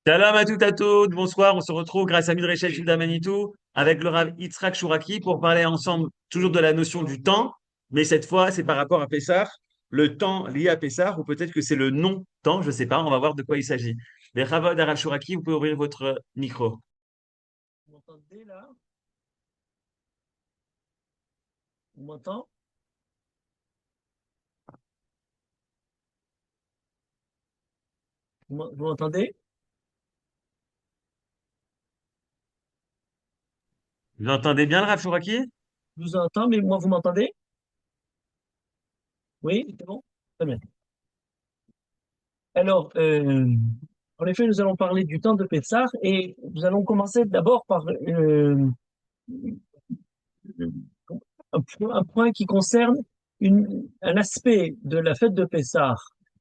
Salam à toutes, bonsoir. On se retrouve grâce à Midrash Gilda Manitou avec le Rav Yitzhak Chouraki pour parler ensemble toujours de la notion du temps, mais cette fois c'est par rapport à Pessah, le temps lié à Pessah, ou peut-être que c'est le non-temps, je ne sais pas, on va voir de quoi il s'agit. Les Ravod Arav Chouraki, vous pouvez ouvrir votre micro. Vous m'entendez là? Vous m'entendez? Vous m'entendez? Vous entendez bien le Rav Chouraki? Je vous entends, mais moi, vous m'entendez? Oui, c'est bon? Très bien. Alors, en effet, nous allons parler du temps de Pessah et nous allons commencer d'abord par un point qui concerne un aspect de la fête de Pessah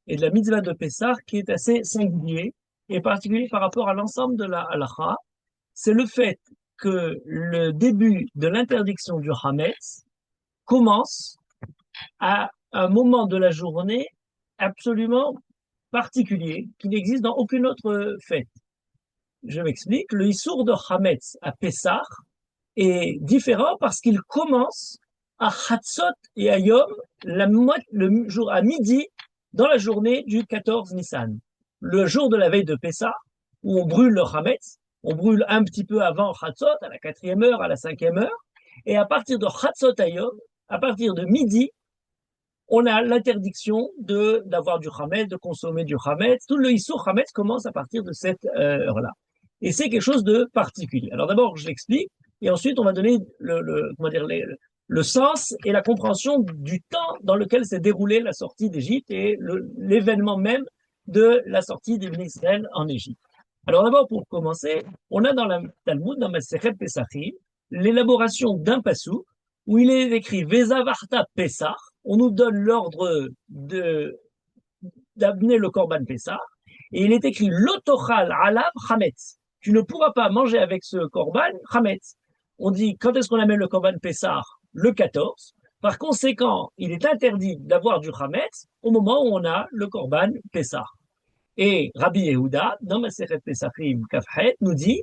et de la mitzvah de Pessah qui est assez singulier et particulier par rapport à l'ensemble de la halakha. C'est le fait que le début de l'interdiction du Hametz commence à un moment de la journée absolument particulier qui n'existe dans aucune autre fête. Je m'explique, le Issour de Hametz à Pessah est différent parce qu'il commence à Hatzot et à Yom, le jour à midi, dans la journée du 14 Nissan. Le jour de la veille de Pessah, où on brûle le Hametz, on brûle un petit peu avant Hatzot, à la 4e heure, à la 5e heure, et à partir de Hatzot à Yom, à partir de midi, on a l'interdiction d'avoir du Hametz, de consommer du Hametz. Tout le Issour Hametz commence à partir de cette heure-là. Et c'est quelque chose de particulier. Alors d'abord, je l'explique, et ensuite on va donner comment dire, le sens et la compréhension du temps dans lequel s'est déroulée la sortie d'Égypte et l'événement même de la sortie des Israël en Égypte. Alors d'abord, pour commencer, on a dans la Talmud, dans Masechet Pesachim, l'élaboration d'un passou où il est écrit Vezavarta Pesach. On nous donne l'ordre d'amener le Korban Pessah, et il est écrit Lotochal alav chametz. Tu ne pourras pas manger avec ce Korban chametz. On dit quand est-ce qu'on amène le Korban Pessah? Le 14. Par conséquent, il est interdit d'avoir du chametz au moment où on a le Korban Pessah. Et Rabbi Yehuda, dans Masechet Pesachim Kafhet, nous dit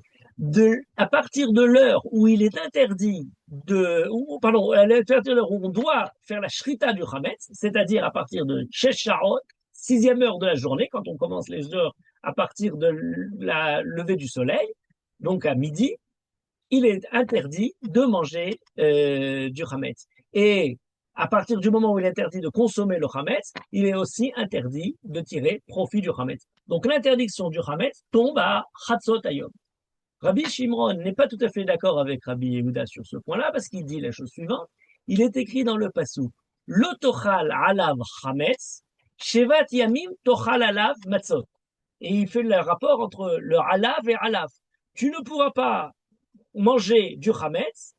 à partir de l'heure où il est interdit pardon, à partir de l'heure où on doit faire la shrita du Hametz, c'est-à-dire à partir de Shesh Sharot, 6e heure de la journée, quand on commence les heures à partir de la levée du soleil, donc à midi, il est interdit de manger du Hametz. Et à partir du moment où il est interdit de consommer le Hametz, il est aussi interdit de tirer profit du Hametz. Donc l'interdiction du Hametz tombe à Chatzot Hayom. Rabbi Shimron n'est pas tout à fait d'accord avec Rabbi Yehuda sur ce point-là parce qu'il dit la chose suivante. Il est écrit dans le passou Lotochal alav Hametz, Shevat Yamim tochal alav matzot. Et il fait le rapport entre le alav et alav. Tu ne pourras pas manger du Hametz,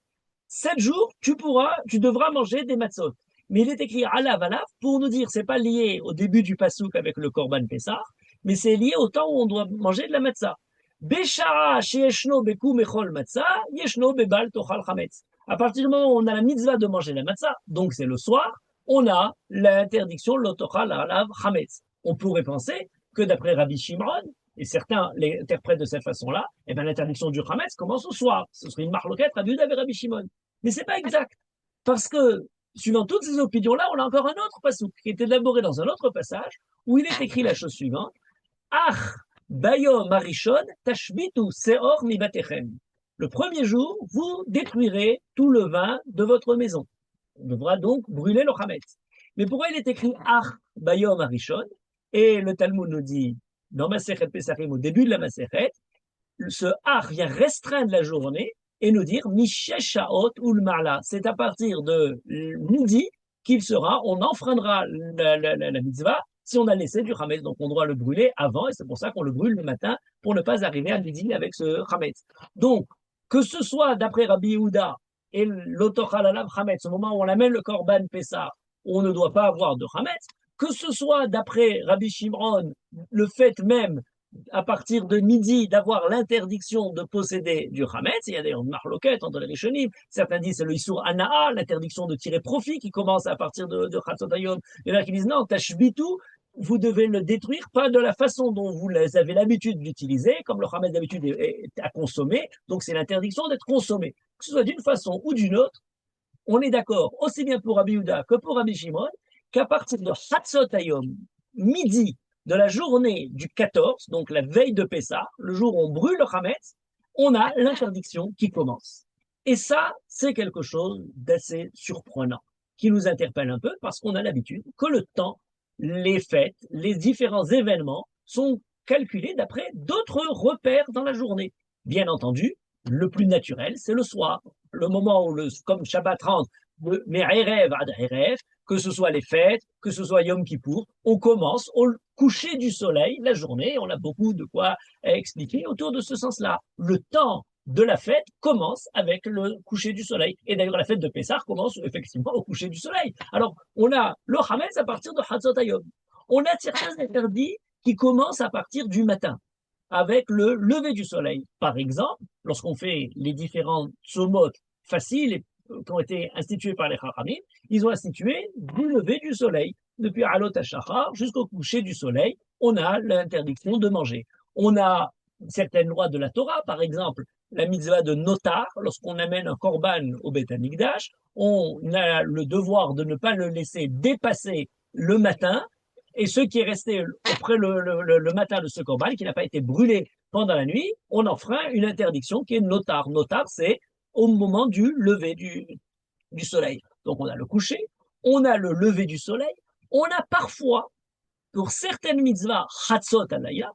7 jours, tu devras manger des matzot. Mais il est écrit alav alav pour nous dire, c'est pas lié au début du pasouk avec le korban Pessah, mais c'est lié au temps où on doit manger de la matzah. Beshara sheyeshno beku mechol matzah, yeshno bebal tochal chametz. À partir du moment où on a la mitzvah de manger la matzah, donc c'est le soir, on a l'interdiction lotochal alav chametz. On pourrait penser que d'après Rabbi Shimon, et certains l'interprètent de cette façon-là, eh bien l'interdiction du Hametz commence au soir. Ce serait une marloquette Rabbi Yehuda et Rabbi Shimon. Mais c'est pas exact. Parce que, suivant toutes ces opinions-là, on a encore un autre passouk qui est élaboré dans un autre passage où il est écrit la chose suivante. Ach, bayom arishon, tashbitu seor mibatechem. Le premier jour, vous détruirez tout le vin de votre maison. On devra donc brûler le Hametz. Mais pourquoi il est écrit Ach, bayom arishon? Et le Talmud nous dit, dans Masechet Pesachim, au début de la Masechet, ce Ach vient restreindre la journée et nous dire Mishesh Shaot Ulmala. C'est à partir de midi qu'il sera, on enfreindra la mitzvah si on a laissé du Hametz. Donc on doit le brûler avant et c'est pour ça qu'on le brûle le matin pour ne pas arriver à midi avec ce Hametz. Donc, que ce soit d'après Rabbi Yehuda et l'Otochal Alav Hametz, au moment où on amène le Korban Pessah, on ne doit pas avoir de Hametz, que ce soit d'après Rabbi Shimron, le fait même à partir de midi d'avoir l'interdiction de posséder du Hametz. Il y a d'ailleurs une marloquette entre les Rishonim. Certains disent c'est le Issour Ana'a, l'interdiction de tirer profit qui commence à partir de Chatzot Hayom. Il y en a qui disent non, Tashbitu, vous devez le détruire, pas de la façon dont vous avez l'habitude d'utiliser, comme le Hametz d'habitude est à consommer, donc c'est l'interdiction d'être consommé. Que ce soit d'une façon ou d'une autre, on est d'accord, aussi bien pour Rabbi Yehuda que pour Rabbi Shimon, qu'à partir de Hatzot Hayom, midi de la journée du 14, donc la veille de Pessah, le jour où on brûle le Hametz, on a l'interdiction qui commence. Et ça, c'est quelque chose d'assez surprenant, qui nous interpelle un peu parce qu'on a l'habitude que le temps, les fêtes, les différents événements sont calculés d'après d'autres repères dans la journée. Bien entendu, le plus naturel, c'est le soir, le moment où, comme Shabbat rentre, mais Erev ad Erev, que ce soit les fêtes, que ce soit Yom Kippour, on commence au coucher du soleil, la journée, on a beaucoup de quoi expliquer autour de ce sens-là. Le temps de la fête commence avec le coucher du soleil. Et d'ailleurs, la fête de Pessah commence effectivement au coucher du soleil. Alors, on a le Hametz à partir de Hatzot Hayom. On a certains interdits qui commencent à partir du matin, avec le lever du soleil. Par exemple, lorsqu'on fait les différents tsomot faciles qui ont été institués par les Chachamim, ils ont institué du lever du soleil. Depuis Alot HaShachar jusqu'au coucher du soleil, on a l'interdiction de manger. On a certaines lois de la Torah, par exemple, la mitzvah de notar, lorsqu'on amène un korban au Beth Amikdash, on a le devoir de ne pas le laisser dépasser le matin, et ce qui est resté après le matin de ce korban, qui n'a pas été brûlé pendant la nuit, on enfreint une interdiction qui est notar. Notar, c'est au moment du lever du soleil. Donc on a le coucher, on a le lever du soleil, on a parfois, pour certaines mitzvahs, chatzot alaya,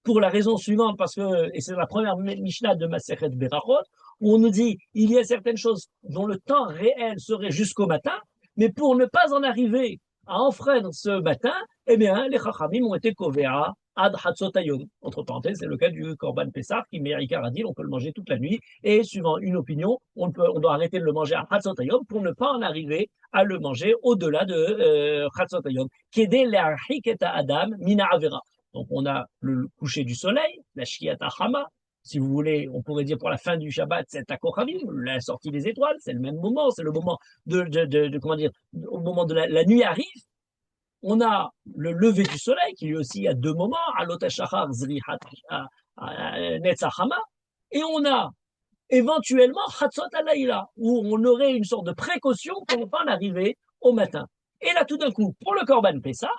pour la raison suivante, parce que, et c'est la première Mishnah de Masechet Berachot, où on nous dit, il y a certaines choses dont le temps réel serait jusqu'au matin, mais pour ne pas en arriver à enfreindre ce matin, eh bien, les Chachamim ont été kovéa ad hatzotayom. Entre parenthèses, c'est le cas du Korban Pessah, qui Meir a dit, on peut le manger toute la nuit, et suivant une opinion, on doit arrêter de le manger à hatzotayom pour ne pas en arriver à le manger au-delà de hatzotayom. Kedé le'archik et Adam mina avera. Donc, on a le coucher du soleil, la Shkiat Hama. Si vous voulez, on pourrait dire pour la fin du Shabbat, c'est à Kochavim, la sortie des étoiles, c'est le même moment, c'est le moment comment dire, au moment de la nuit arrive. On a le lever du soleil, qui lui aussi a deux moments, Alot HaShachar, Zrihat Netzach Hama. Et on a éventuellement Chatzot Alayla, où on aurait une sorte de précaution pour ne pas en arriver au matin. Et là, tout d'un coup, pour le Korban Pessah,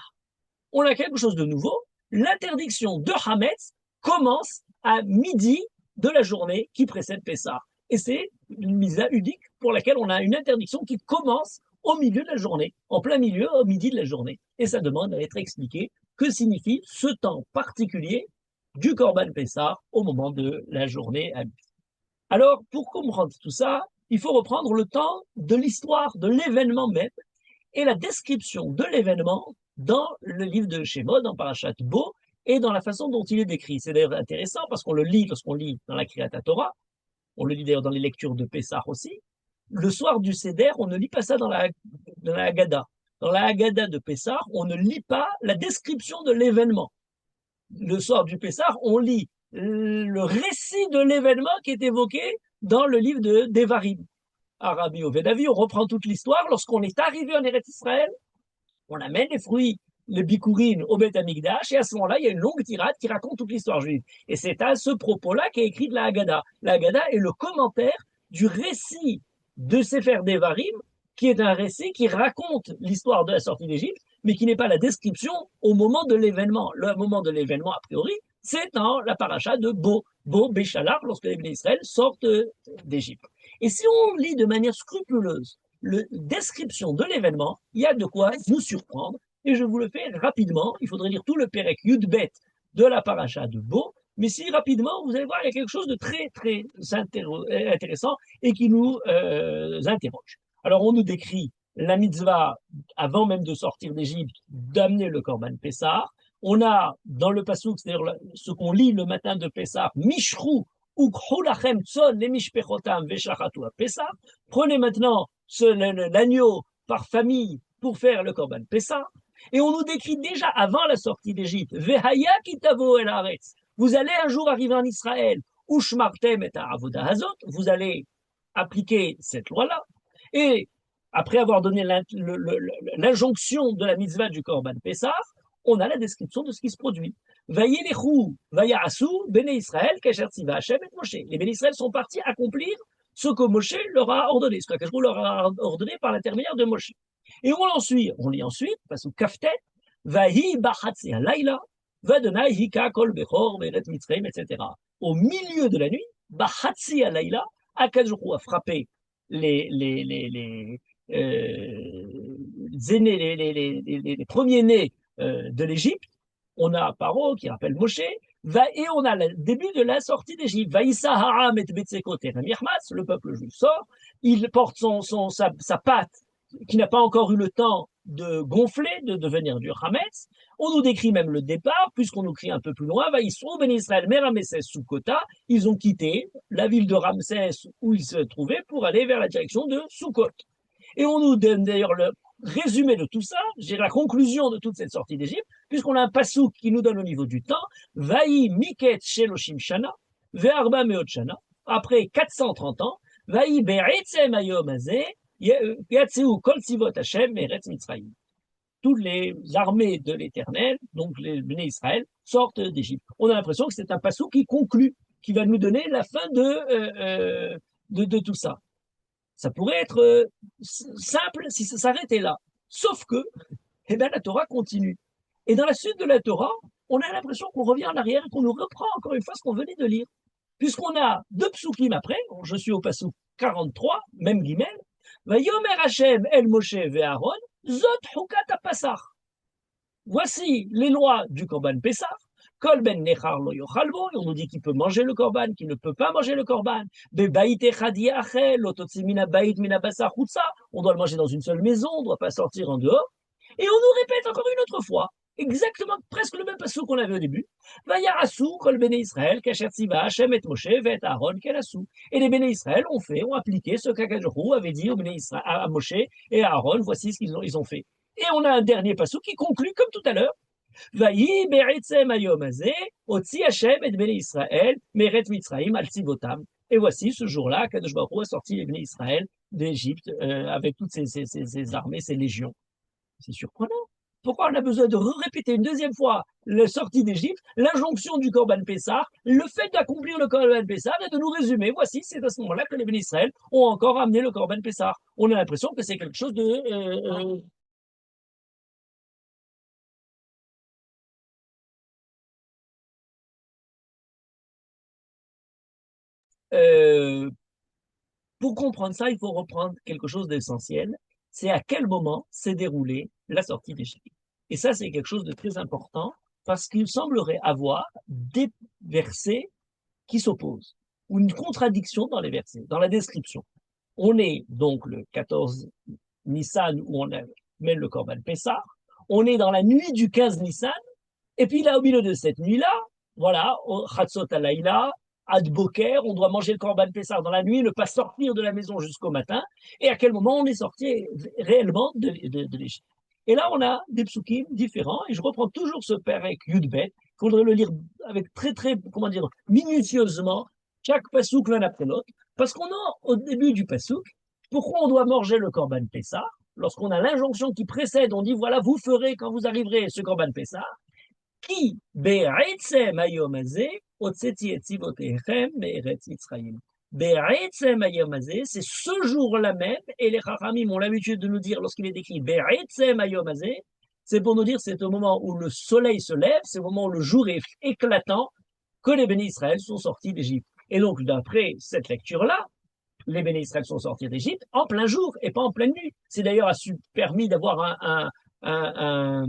on a quelque chose de nouveau. L'interdiction de Hametz commence à midi de la journée qui précède Pessah. Et c'est une mitzvah unique pour laquelle on a une interdiction qui commence au milieu de la journée, en plein milieu, au midi de la journée. Et ça demande à être expliqué que signifie ce temps particulier du Korban Pessah au moment de la journée à midi. Alors, pour comprendre tout ça, il faut reprendre le temps de l'histoire, de l'événement même, et la description de l'événement dans le livre de Shemot, dans Parashat Bo, et dans la façon dont il est décrit. C'est d'ailleurs intéressant parce qu'on le lit lorsqu'on lit dans la Kriyat Torah, on le lit d'ailleurs dans les lectures de Pessah aussi. Le soir du Seder, on ne lit pas ça dans la Haggadah. Dans la Haggadah de Pessah, on ne lit pas la description de l'événement. Le soir du Pessah, on lit le récit de l'événement qui est évoqué dans le livre de Devarim. À Rabbi Ovedavi, on reprend toute l'histoire. Lorsqu'on est arrivé en Eretz Israël, on amène les fruits, les bikurim au Beth Amikdash, et à ce moment-là, il y a une longue tirade qui raconte toute l'histoire juive. Et c'est à ce propos-là qu'est écrite la Haggadah. La Haggadah est le commentaire du récit de Sefer Devarim, qui est un récit qui raconte l'histoire de la sortie d'Égypte, mais qui n'est pas la description au moment de l'événement. Le moment de l'événement, a priori, c'est dans la paracha de Bo Béchalar, lorsque les Israël sortent d'Égypte. Et si on lit de manière scrupuleuse la description de l'événement, il y a de quoi nous surprendre. Et je vous le fais rapidement. Il faudrait lire tout le Pérek Yudbet de la paracha de Bo. Mais si rapidement, vous allez voir, il y a quelque chose de très, très intéressant et qui nous interroge. Alors, on nous décrit la mitzvah, avant même de sortir d'Égypte, d'amener le Korban Pessah. On a, dans le Passouk, c'est-à-dire ce qu'on lit le matin de Pessah, Mishrou, prenez maintenant l'agneau par famille pour faire le Korban Pessah. Et on nous décrit déjà avant la sortie d'Égypte, vous allez un jour arriver en Israël, vous allez appliquer cette loi-là. Et après avoir donné l'injonction de la mitzvah du Korban Pessah, on a la description de ce qui se produit. Vayelechu, vayarasu, Béné Israël, kasher tziva Hashem et Moshe. Les Béné Israël sont partis accomplir ce que Moshe leur a ordonné, ce qu'Akash leur a ordonné par l'intermédiaire de Moshe. Et on lit ensuite, parce que Kaftet, Vahi bachatzi halayla, Vadonai hika kol bechor, Beret Mitzrayim, etc. Au milieu de la nuit, bachatzi halayla, Akash a frappé les aînés, les premiers-nés de l'Égypte. On a Paro qui rappelle Moshe, et on a le début de la sortie d'Égypte. Vaïssa Haram et Betsekot et le peuple juif sort, il porte sa patte qui n'a pas encore eu le temps de gonfler, de devenir du Hametz. On nous décrit même le départ, puisqu'on nous crie un peu plus loin, Vaïsrou ben Israël Meramesses Soukota, ils ont quitté la ville de Ramsès où ils se trouvaient pour aller vers la direction de Soukot. Et on nous donne d'ailleurs le résumé de tout ça, j'ai la conclusion de toute cette sortie d'Égypte, puisqu'on a un passouk qui nous donne au niveau du temps, Vaï Miket Sheloshim Shana, Ve'arba Meot Shana, après 430 ans, Vaï Be'etzem Ayom Azeh, Yatseu Kol Tzivot Hashem Meretz Mitzrayim. Toutes les armées de l'Éternel, donc les Béné Israël, sortent d'Égypte. On a l'impression que c'est un passouk qui conclut, qui va nous donner la fin de tout ça. Ça pourrait être simple si ça s'arrêtait là. Sauf que, eh bien, la Torah continue. Et dans la suite de la Torah, on a l'impression qu'on revient en arrière et qu'on nous reprend encore une fois ce qu'on venait de lire. Puisqu'on a deux psukim après, je suis au passouk 43, même guimel, Vayomer Hashem el Moshe ve'Aaron, zot hukat pasach. Voici les lois du Korban Pessah. Kol ben nechar lo yochalbo, on nous dit qu'il peut manger le korban, qu'il ne peut pas manger le korban. Bebaït echad yachel, lototzi mina baït mina basar chutza, on doit le manger dans une seule maison, on ne doit pas sortir en dehors. Et on nous répète encore une autre fois, exactement presque le même passage qu'on avait au début. Vayarasu kol bene Israël, kasher tziva Hashem et Moshe vet Aaron kelasu. Et les béné Israël ont appliqué ce qu'Akadosh avait dit à Moshe et à Aaron, voici ce qu'ils ont fait. Et on a un dernier passage qui conclut comme tout à l'heure. Vayi be'etzem hayom hazeh, otzi Hashem et Béné Israël, meret Mitzrayim al tzivotam. Et voici ce jour-là, Kadosh Baruch Hu a sorti les béné Israël d'Égypte avec toutes ses armées, ses légions. C'est surprenant. Pourquoi on a besoin de répéter une deuxième fois la sortie d'Égypte, l'injonction du Korban Pessah, le fait d'accomplir le Korban Pessah et de nous résumer, voici, c'est à ce moment-là que les béné Israël ont encore amené le Korban Pessah. On a l'impression que c'est quelque chose de pour comprendre ça, il faut reprendre quelque chose d'essentiel. C'est à quel moment s'est déroulée la sortie d'Égypte. Et ça, c'est quelque chose de très important parce qu'il semblerait avoir des versets qui s'opposent ou une contradiction dans les versets, dans la description. On est donc le 14 Nissan où on met le Korban Pessah. On est dans la nuit du 15 Nissan. Et puis là, au milieu de cette nuit-là, voilà, Chatzot Alayla, Ad Boker, on doit manger le Korban Pessah dans la nuit, ne pas sortir de la maison jusqu'au matin, et à quel moment on est sorti réellement de l'Égypte. Et là, on a des psukim différents, et je reprends toujours ce Perek Yudbet, qu'il faudrait le lire avec très, minutieusement, chaque pasouk l'un après l'autre, parce qu'on a au début du pasouk, pourquoi on doit manger le Korban Pessah, lorsqu'on a l'injonction qui précède, on dit, voilà, vous ferez quand vous arriverez ce Korban Pessah, qui be'etzem hayom hazeh hotzeti et tzivotechem me'eretz Mitzrayim. Be'etzem hayom hazeh, c'est ce jour-là même, et les Chachamim ont l'habitude de nous dire, lorsqu'il est écrit be'etzem hayom hazeh, c'est pour nous dire c'est au moment où le soleil se lève, c'est au moment où le jour est éclatant, que les béné Israël sont sortis d'Égypte. Et donc, d'après cette lecture-là, les béné Israël sont sortis d'Égypte en plein jour et pas en pleine nuit. C'est d'ailleurs permis d'avoir un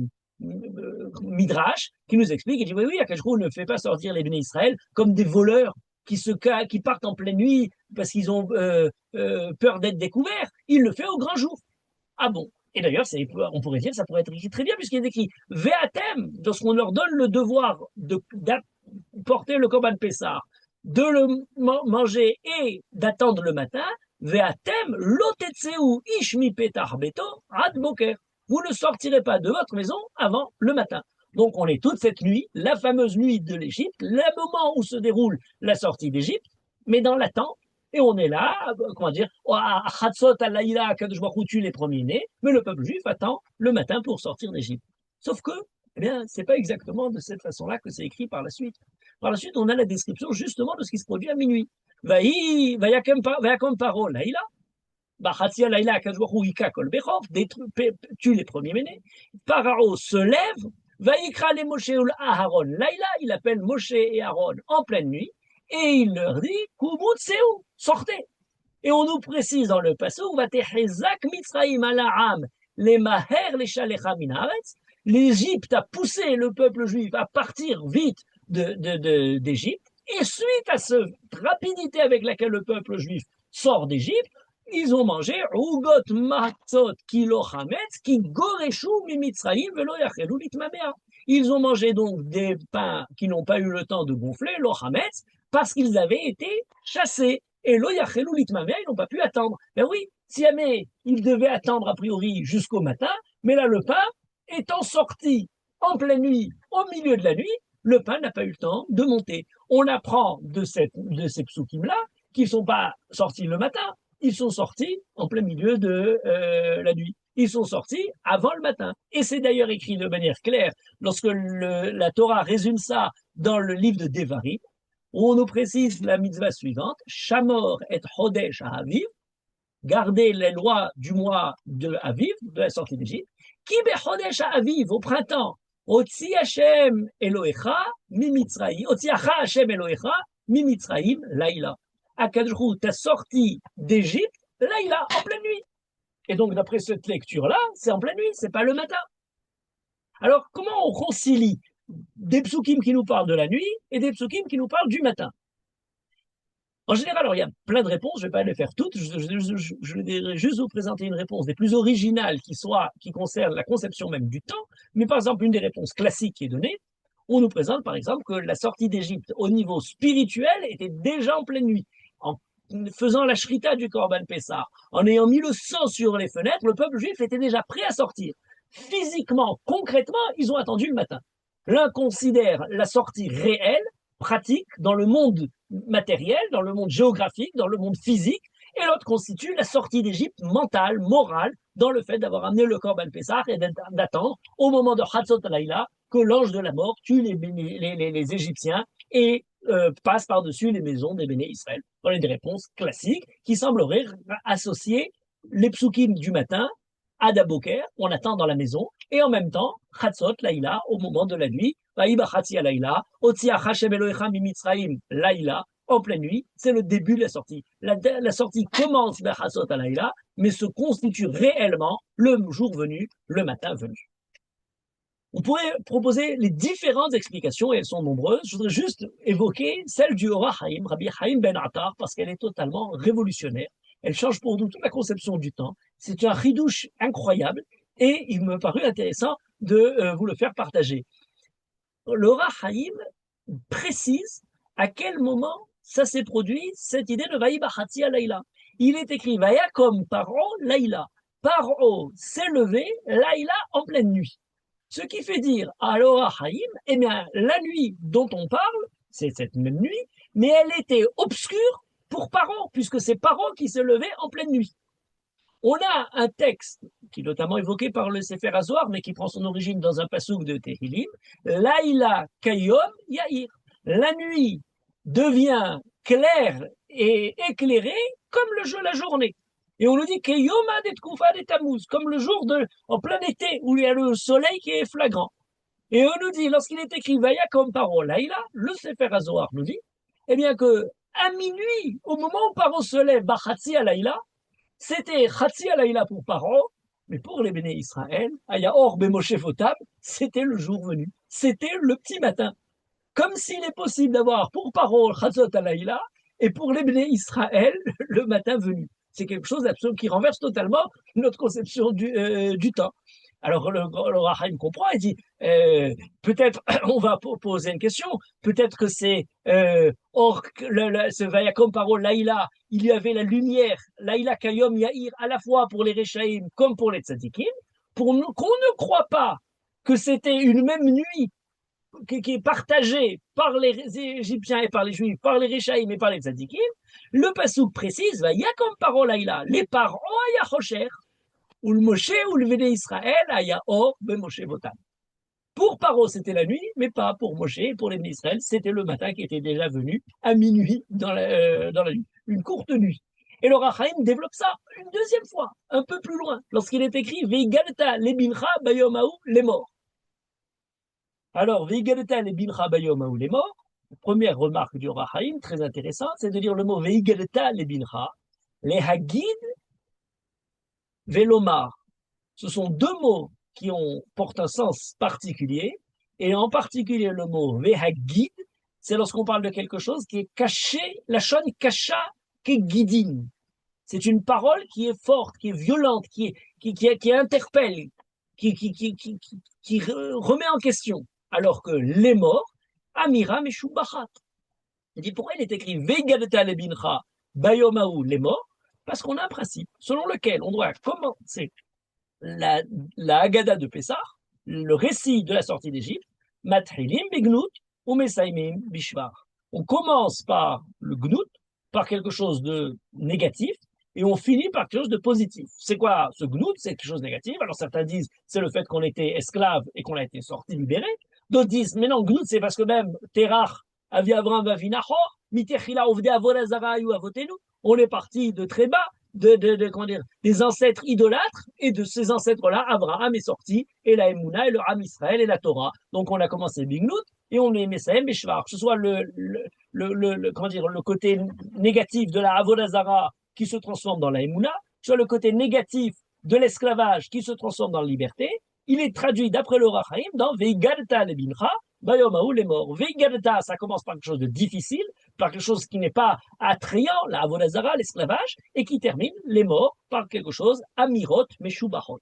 Midrash qui nous explique et dit oui, Akash Baruch Hu ne fait pas sortir les béné Israël comme des voleurs qui partent en pleine nuit parce qu'ils ont peur d'être découverts. Il le fait au grand jour. Ah bon? Et d'ailleurs, on pourrait dire, ça pourrait être écrit très bien, puisqu'il est écrit Ve'atem, lorsqu'on leur donne le devoir de porter le Korban Pessah, de le manger et d'attendre le matin, Ve'atem lotetseu ish mi petach beto ad boker. Vous ne sortirez pas de votre maison avant le matin. Donc on est toute cette nuit, la fameuse nuit de l'Égypte, le moment où se déroule la sortie d'Égypte, mais dans l'attente, et on est là, comment dire, à Chatzot Alayla, Kadosh Baruch Hu tue les premiers-nés, mais le peuple juif attend le matin pour sortir d'Égypte. Sauf que, Eh bien, c'est pas exactement de cette façon-là que c'est écrit par la suite. Par la suite, on a la description justement de ce qui se produit à minuit. Vayakom paro laïla, Bachatzia laïla, Akadjouachou Ika kol bechor, tue les premiers-nés. Parao se lève, Vaïkra les Moshe ou Aharon laïla, il appelle Moshe et Aaron en pleine nuit, et il leur dit, Kumut seu, sortez. Et on nous précise dans le passage, Vatechezak Mitzraim ala'am, les maher les shalecha minaretz, l'Égypte a poussé le peuple juif à partir vite d'Égypte, et suite à cette rapidité avec laquelle le peuple juif sort d'Égypte, ils ont mangé Ugot Matzot Kilo Hametz qui goreshu mimitzraim velo yachelu litmamea. Ils ont mangé donc des pains qui n'ont pas eu le temps de gonfler, lo Hametz, parce qu'ils avaient été chassés. Et lo yachelu litmamea, ils n'ont pas pu attendre. Ben oui, si jamais ils devaient attendre a priori jusqu'au matin, mais là le pain étant sorti en pleine nuit, au milieu de la nuit, le pain n'a pas eu le temps de monter. On apprend de ces psukim-là qu'ils ne sont pas sortis le matin, ils sont sortis en plein milieu de la nuit. Ils sont sortis avant le matin. Et c'est d'ailleurs écrit de manière claire lorsque la Torah résume ça dans le livre de Devarim, où on nous précise la mitzvah suivante, Shamor et Chodesh à Aviv, garder les lois du mois de Aviv, de la sortie d'Égypte, Ki bechodesh Aviv, au printemps, Otzi Hashem Elohecha mi-Mitzraïm, Otziacha Hashem Elohecha mi-Mitzraïm laïla. Akadjrou t'a sorti d'Égypte, laïla, en pleine nuit. Et donc, d'après cette lecture-là, c'est en pleine nuit, c'est pas le matin. Alors, comment on concilie des psukim qui nous parlent de la nuit et des psukim qui nous parlent du matin? En général, alors il y a plein de réponses, je ne vais pas les faire toutes, je vais juste vous présenter une réponse des plus originales qui concerne la conception même du temps, mais par exemple, une des réponses classiques qui est donnée, on nous présente par exemple que la sortie d'Égypte au niveau spirituel était déjà en pleine nuit. En faisant la shrita du Korban Pessah, en ayant mis le sang sur les fenêtres, le peuple juif était déjà prêt à sortir. Physiquement, concrètement, ils ont attendu le matin. L'un considère la sortie réelle, pratique, dans le monde matériel, dans le monde géographique, dans le monde physique, et l'autre constitue la sortie d'Égypte mentale, morale, dans le fait d'avoir amené le Korban Pessah et d'attendre au moment de Chatzot Alayla que l'ange de la mort tue les Égyptiens et passe par-dessus les maisons des Béné Israël. Voilà des réponses classiques qui sembleraient associer les psukim du matin à Daboker, on attend dans la maison, et en même temps, Chatzot Laïla, au moment de la nuit, Vaïba Chatzi Laïla, Otsia Hashem Elohecha Mimitzraïm Laïla, en pleine nuit, c'est le début de la sortie. La sortie commence vers Chatzot Laïla, mais se constitue réellement le jour venu, le matin venu. On pourrait proposer les différentes explications, et elles sont nombreuses. Je voudrais juste évoquer celle du Ora Haïm, Rabbi Haïm Ben Attar, parce qu'elle est totalement révolutionnaire. Elle change pour nous toute la conception du temps. C'est un ridouche incroyable, et il me parut intéressant de vous le faire partager. Le Ora Haïm précise à quel moment ça s'est produit, cette idée de Vaïba Hatzia Laïla. Il est écrit Vayakom Paro Laïla. Paro s'est levé, Laïla en pleine nuit. Ce qui fait dire à l'Ora Haïm, eh bien, la nuit dont on parle, c'est cette même nuit, mais elle était obscure pour Paro, puisque c'est Paro qui se levait en pleine nuit. On a un texte qui est notamment évoqué par le Sefer Hazohar, mais qui prend son origine dans un pasouk de Tehillim, Laïla Kayom Yair. La nuit devient claire et éclairée comme la journée. Et on nous dit Kayoma det Kufa det Tammuz, comme le jour en plein été où il y a le soleil qui est flagrant. Et on nous dit, lorsqu'il est écrit Vaya comme parole, Laïla, le Sefer Hazohar nous dit, eh bien que à minuit, au moment où Paro se lève, Bachatzi à Laïla, c'était Chatzi à Laïla pour Paro, mais pour les Béné Israël, Aya Or Bemoshe Fotab, c'était le jour venu, c'était le petit matin. Comme s'il est possible d'avoir pour Paro Chatzot à Laïla et pour les Béné Israël le matin venu. C'est quelque chose d'absolu qui renverse totalement notre conception du temps. Alors le Rahaim comprend et dit peut-être on va poser une question, peut-être que c'est ce Vayakom Paro Laïla, il y avait la lumière, Laïla Kayom Yair, à la fois pour les Rechaïm comme pour les Tzadikim, pour qu'on ne croit pas que c'était une même nuit qui est partagé par les Égyptiens et par les Juifs, par les Rechaïm et par les Tzadikim, le pasouk précise, va Yakom Paro Laïla, les parents Aya Chosher, ou le Moshe ou le Véné Israël, Aya Or, be Moshe Votam. Pour Paro, c'était la nuit, mais pas pour Moshe et pour les Israël. C'était le matin qui était déjà venu à minuit dans la nuit, une courte nuit. Et le Rachaim développe ça une deuxième fois, un peu plus loin, lorsqu'il est écrit Veigalta lebincha bayomahu les morts. Alors, Veigalta lebincha bayomahu les morts, première remarque du Rachaim, très intéressante, c'est de dire le mot Veigalta lebincha, les Hagid velomar. Ce sont deux mots portent un sens particulier, et en particulier le mot vehagid, c'est lorsqu'on parle de quelque chose qui est caché, la shon kasha guidine. C'est une parole qui est forte, qui est violente, qui interpelle, qui remet en question. Alors que les morts, amira meshubachat. Il dit pourquoi il est écrit vegadeta lebincha bayomahu les morts? Parce qu'on a un principe selon lequel on doit commencer la Haggadah de Pessah, le récit de la sortie d'Égypte, Mathilim Begnut ou Mesaimim Bishvar. On commence par le Gnut, par quelque chose de négatif, et on finit par quelque chose de positif. C'est quoi ce Gnut? C'est quelque chose de négatif. Alors certains disent c'est le fait qu'on était esclave et qu'on a été sorti, libéré. D'autres disent mais non, Gnut c'est parce que même Terach, Avi Avram, Avi Nahor, Mitechila Ovde Avodazara Avotenu, on est parti de très bas, comment dire, des ancêtres idolâtres, et de ces ancêtres-là, Abraham est sorti, et la Emouna, et le Ham Israël, et la Torah. Donc on a commencé Bignout, et on est Messahem, Beshvar. Que ce soit comment dire, le côté négatif de la Avodazara qui se transforme dans la Emouna, soit le côté négatif de l'esclavage qui se transforme dans la liberté, il est traduit d'après le Rachaim dans Veigalta lebincha, Bayomahu les morts. Veigalta, ça commence par quelque chose de difficile, par quelque chose qui n'est pas attrayant, la avodazara, l'esclavage, et qui termine les morts par quelque chose amirot meshubachot.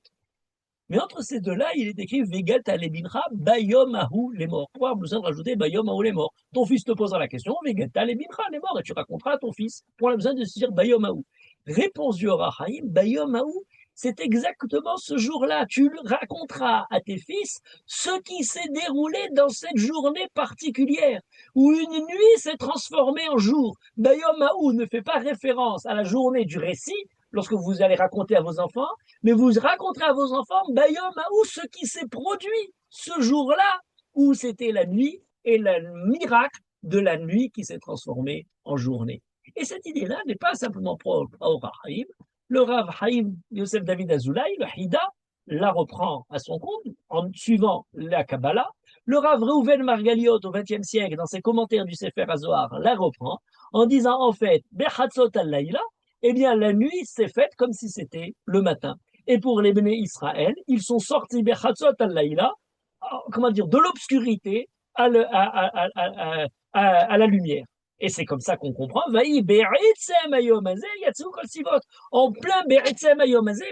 Mais entre ces deux-là, il est écrit Vegalta lebincha bayomahu les morts. Pourquoi besoin de rajouter bayomahu les morts? Ton fils te posera la question, Vegalta lebincha les morts, et tu raconteras à ton fils. Pourquoi on a besoin de se dire bayomahu? Réponse du Rachaim, bayomahu, c'est exactement ce jour-là. Tu raconteras à tes fils ce qui s'est déroulé dans cette journée particulière, où une nuit s'est transformée en jour. Bayom Haou ne fait pas référence à la journée du récit, lorsque vous allez raconter à vos enfants, mais vous raconterez à vos enfants Bayom Haou ce qui s'est produit ce jour-là, où c'était la nuit et le miracle de la nuit qui s'est transformée en journée. Et cette idée-là n'est pas simplement propre au Rahaïm. Le Rav Haïm Yosef David Azoulay, le Hida, la reprend à son compte en suivant la Kabbalah. Le Rav Reuven Margaliot au XXe siècle, dans ses commentaires du Sefer HaZohar, la reprend en disant en fait, Bechatzot al-Laïla, eh bien la nuit s'est faite comme si c'était le matin. Et pour les Béné Israël, ils sont sortis Bechatzot al-Laïla, comment dire, de l'obscurité à la lumière. Et c'est comme ça qu'on comprend. En plein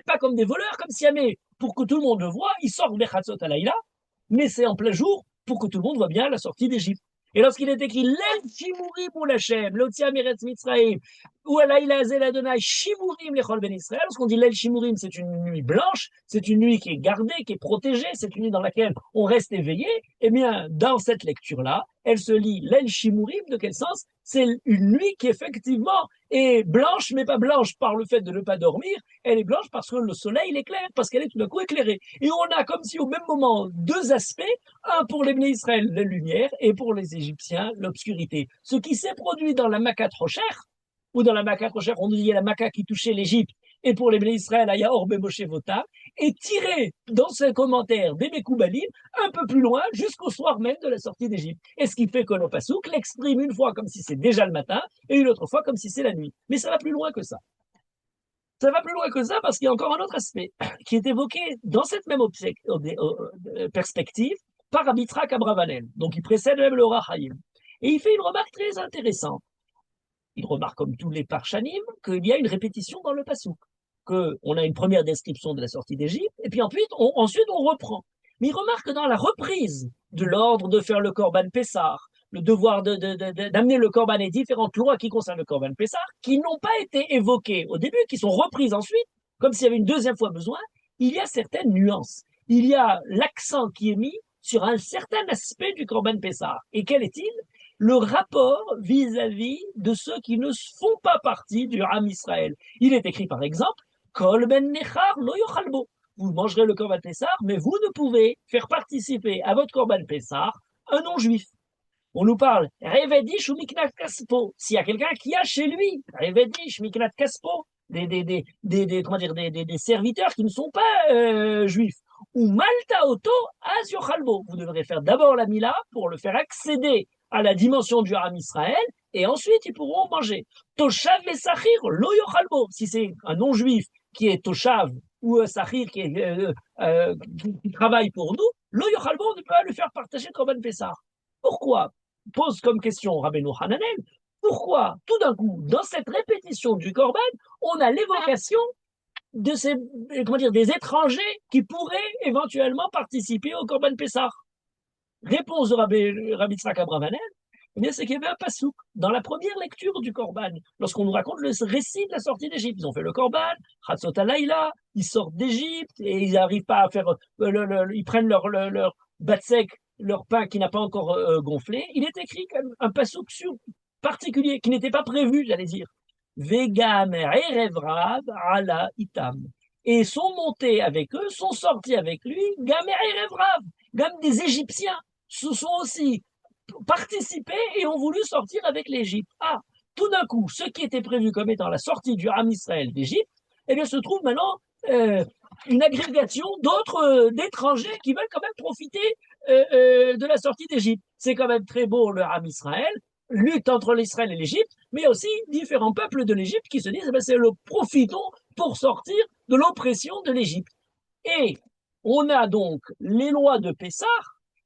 pas comme des voleurs, comme si pour que tout le monde le voit, ils sortent Bechatzot Alayla, mais c'est en plein jour pour que tout le monde voit bien la sortie d'Égypte. Et lorsqu'il est écrit Lev Shimurim ou Lachem, Lotia Meretz Mitzraim, ou Alayla Azel Adonai, Shimurim Lechol Ben Israël, lorsqu'on dit Lel Shimurim, c'est une nuit blanche, c'est une nuit qui est gardée, qui est protégée, c'est une nuit dans laquelle on reste éveillé. Eh bien, dans cette lecture-là, elle se lit Lel Shimurim, de quel sens? C'est une nuit qui effectivement est blanche, mais pas blanche par le fait de ne pas dormir, elle est blanche parce que le soleil l'éclaire, parce qu'elle est tout d'un coup éclairée. Et on a comme si au même moment deux aspects, un pour les Bnei Israël, la lumière, et pour les Égyptiens, l'obscurité. Ce qui s'est produit dans la Makat Rocher, ou dans la Makat Rocher, on nous dit il y a la Makat qui touchait l'Égypte, et pour les Bnei Israël, il y a Orbe Moshe Vota, et tiré dans ce commentaire des Mekoubalim un peu plus loin, jusqu'au soir même de la sortie d'Égypte. Et ce qui fait que le Passouk l'exprime une fois comme si c'est déjà le matin, et une autre fois comme si c'est la nuit. Mais ça va plus loin que ça. Ça va plus loin que ça parce qu'il y a encore un autre aspect qui est évoqué dans cette même perspective par Abitrak Abravanel, donc il précède même le Rahaïm. Et il fait une remarque très intéressante. Il remarque, comme tous les parchanim, qu'il y a une répétition dans le Passouk, qu'on a une première description de la sortie d'Égypte, et puis ensuite on reprend. Mais il remarque que dans la reprise de l'ordre de faire le Korban Pessah, le devoir d'amener le Korban et différentes lois qui concernent le Korban Pessah, qui n'ont pas été évoquées au début, qui sont reprises ensuite, comme s'il y avait une deuxième fois besoin, il y a certaines nuances. Il y a l'accent qui est mis sur un certain aspect du Korban Pessah. Et quel est-il? Le rapport vis-à-vis de ceux qui ne font pas partie du Ham Israël. Il est écrit par exemple, Kol ben nechar lo yochalbo. vous mangerez le Korban Pessah, mais vous ne pouvez faire participer à votre Korban Pessah un non-juif. On nous parle Revedish ou Miknat Kaspo. S'il y a quelqu'un qui a chez lui Revedish, Miknat Kaspo, comment dire, des serviteurs qui ne sont pas juifs, ou Malta Auto Az Yochalbo. Vous devrez faire d'abord la Mila pour le faire accéder à la dimension du Haram Israël, et ensuite ils pourront manger. Toshav et Sachir, Lo Yochalbo. Si c'est un non-juif qui est Toshav ou Sachir qui travaille pour nous, Lo Yochalbo, on ne peut pas lui faire partager le Korban Pessah. Pourquoi? Pose comme question Rabbeinu Hananel, pourquoi tout d'un coup, dans cette répétition du Korban, on a l'évocation de ces, comment dire, des étrangers qui pourraient éventuellement participer au Korban Pessah? Réponse de Rabbi Yitzhak Abravanel, eh bien, c'est qu'il y avait un pasouk dans la première lecture du Korban, lorsqu'on nous raconte le récit de la sortie d'Égypte. Ils ont fait le Korban, Chatzot Halayla, ils sortent d'Égypte et ils n'arrivent pas à faire, ils prennent leur batsek, leur pain qui n'a pas encore gonflé. Il est écrit comme un pasouk particulier qui n'était pas prévu, j'allais dire. Vegam erev rav ala itam. Et sont montés avec eux, sont sortis avec lui, gam erev rav, gam des Égyptiens se sont aussi participé et ont voulu sortir avec l'Égypte. Ah, tout d'un coup, ce qui était prévu comme étant la sortie du Ham Israël d'Égypte, eh bien, se trouve maintenant une agrégation d'autres d'étrangers qui veulent quand même profiter de la sortie d'Égypte. C'est quand même très beau le Ham Israël, lutte entre l'Israël et l'Égypte, mais aussi différents peuples de l'Égypte qui se disent eh bien, c'est le profitons pour sortir de l'oppression de l'Égypte. Et on a donc les lois de Pessah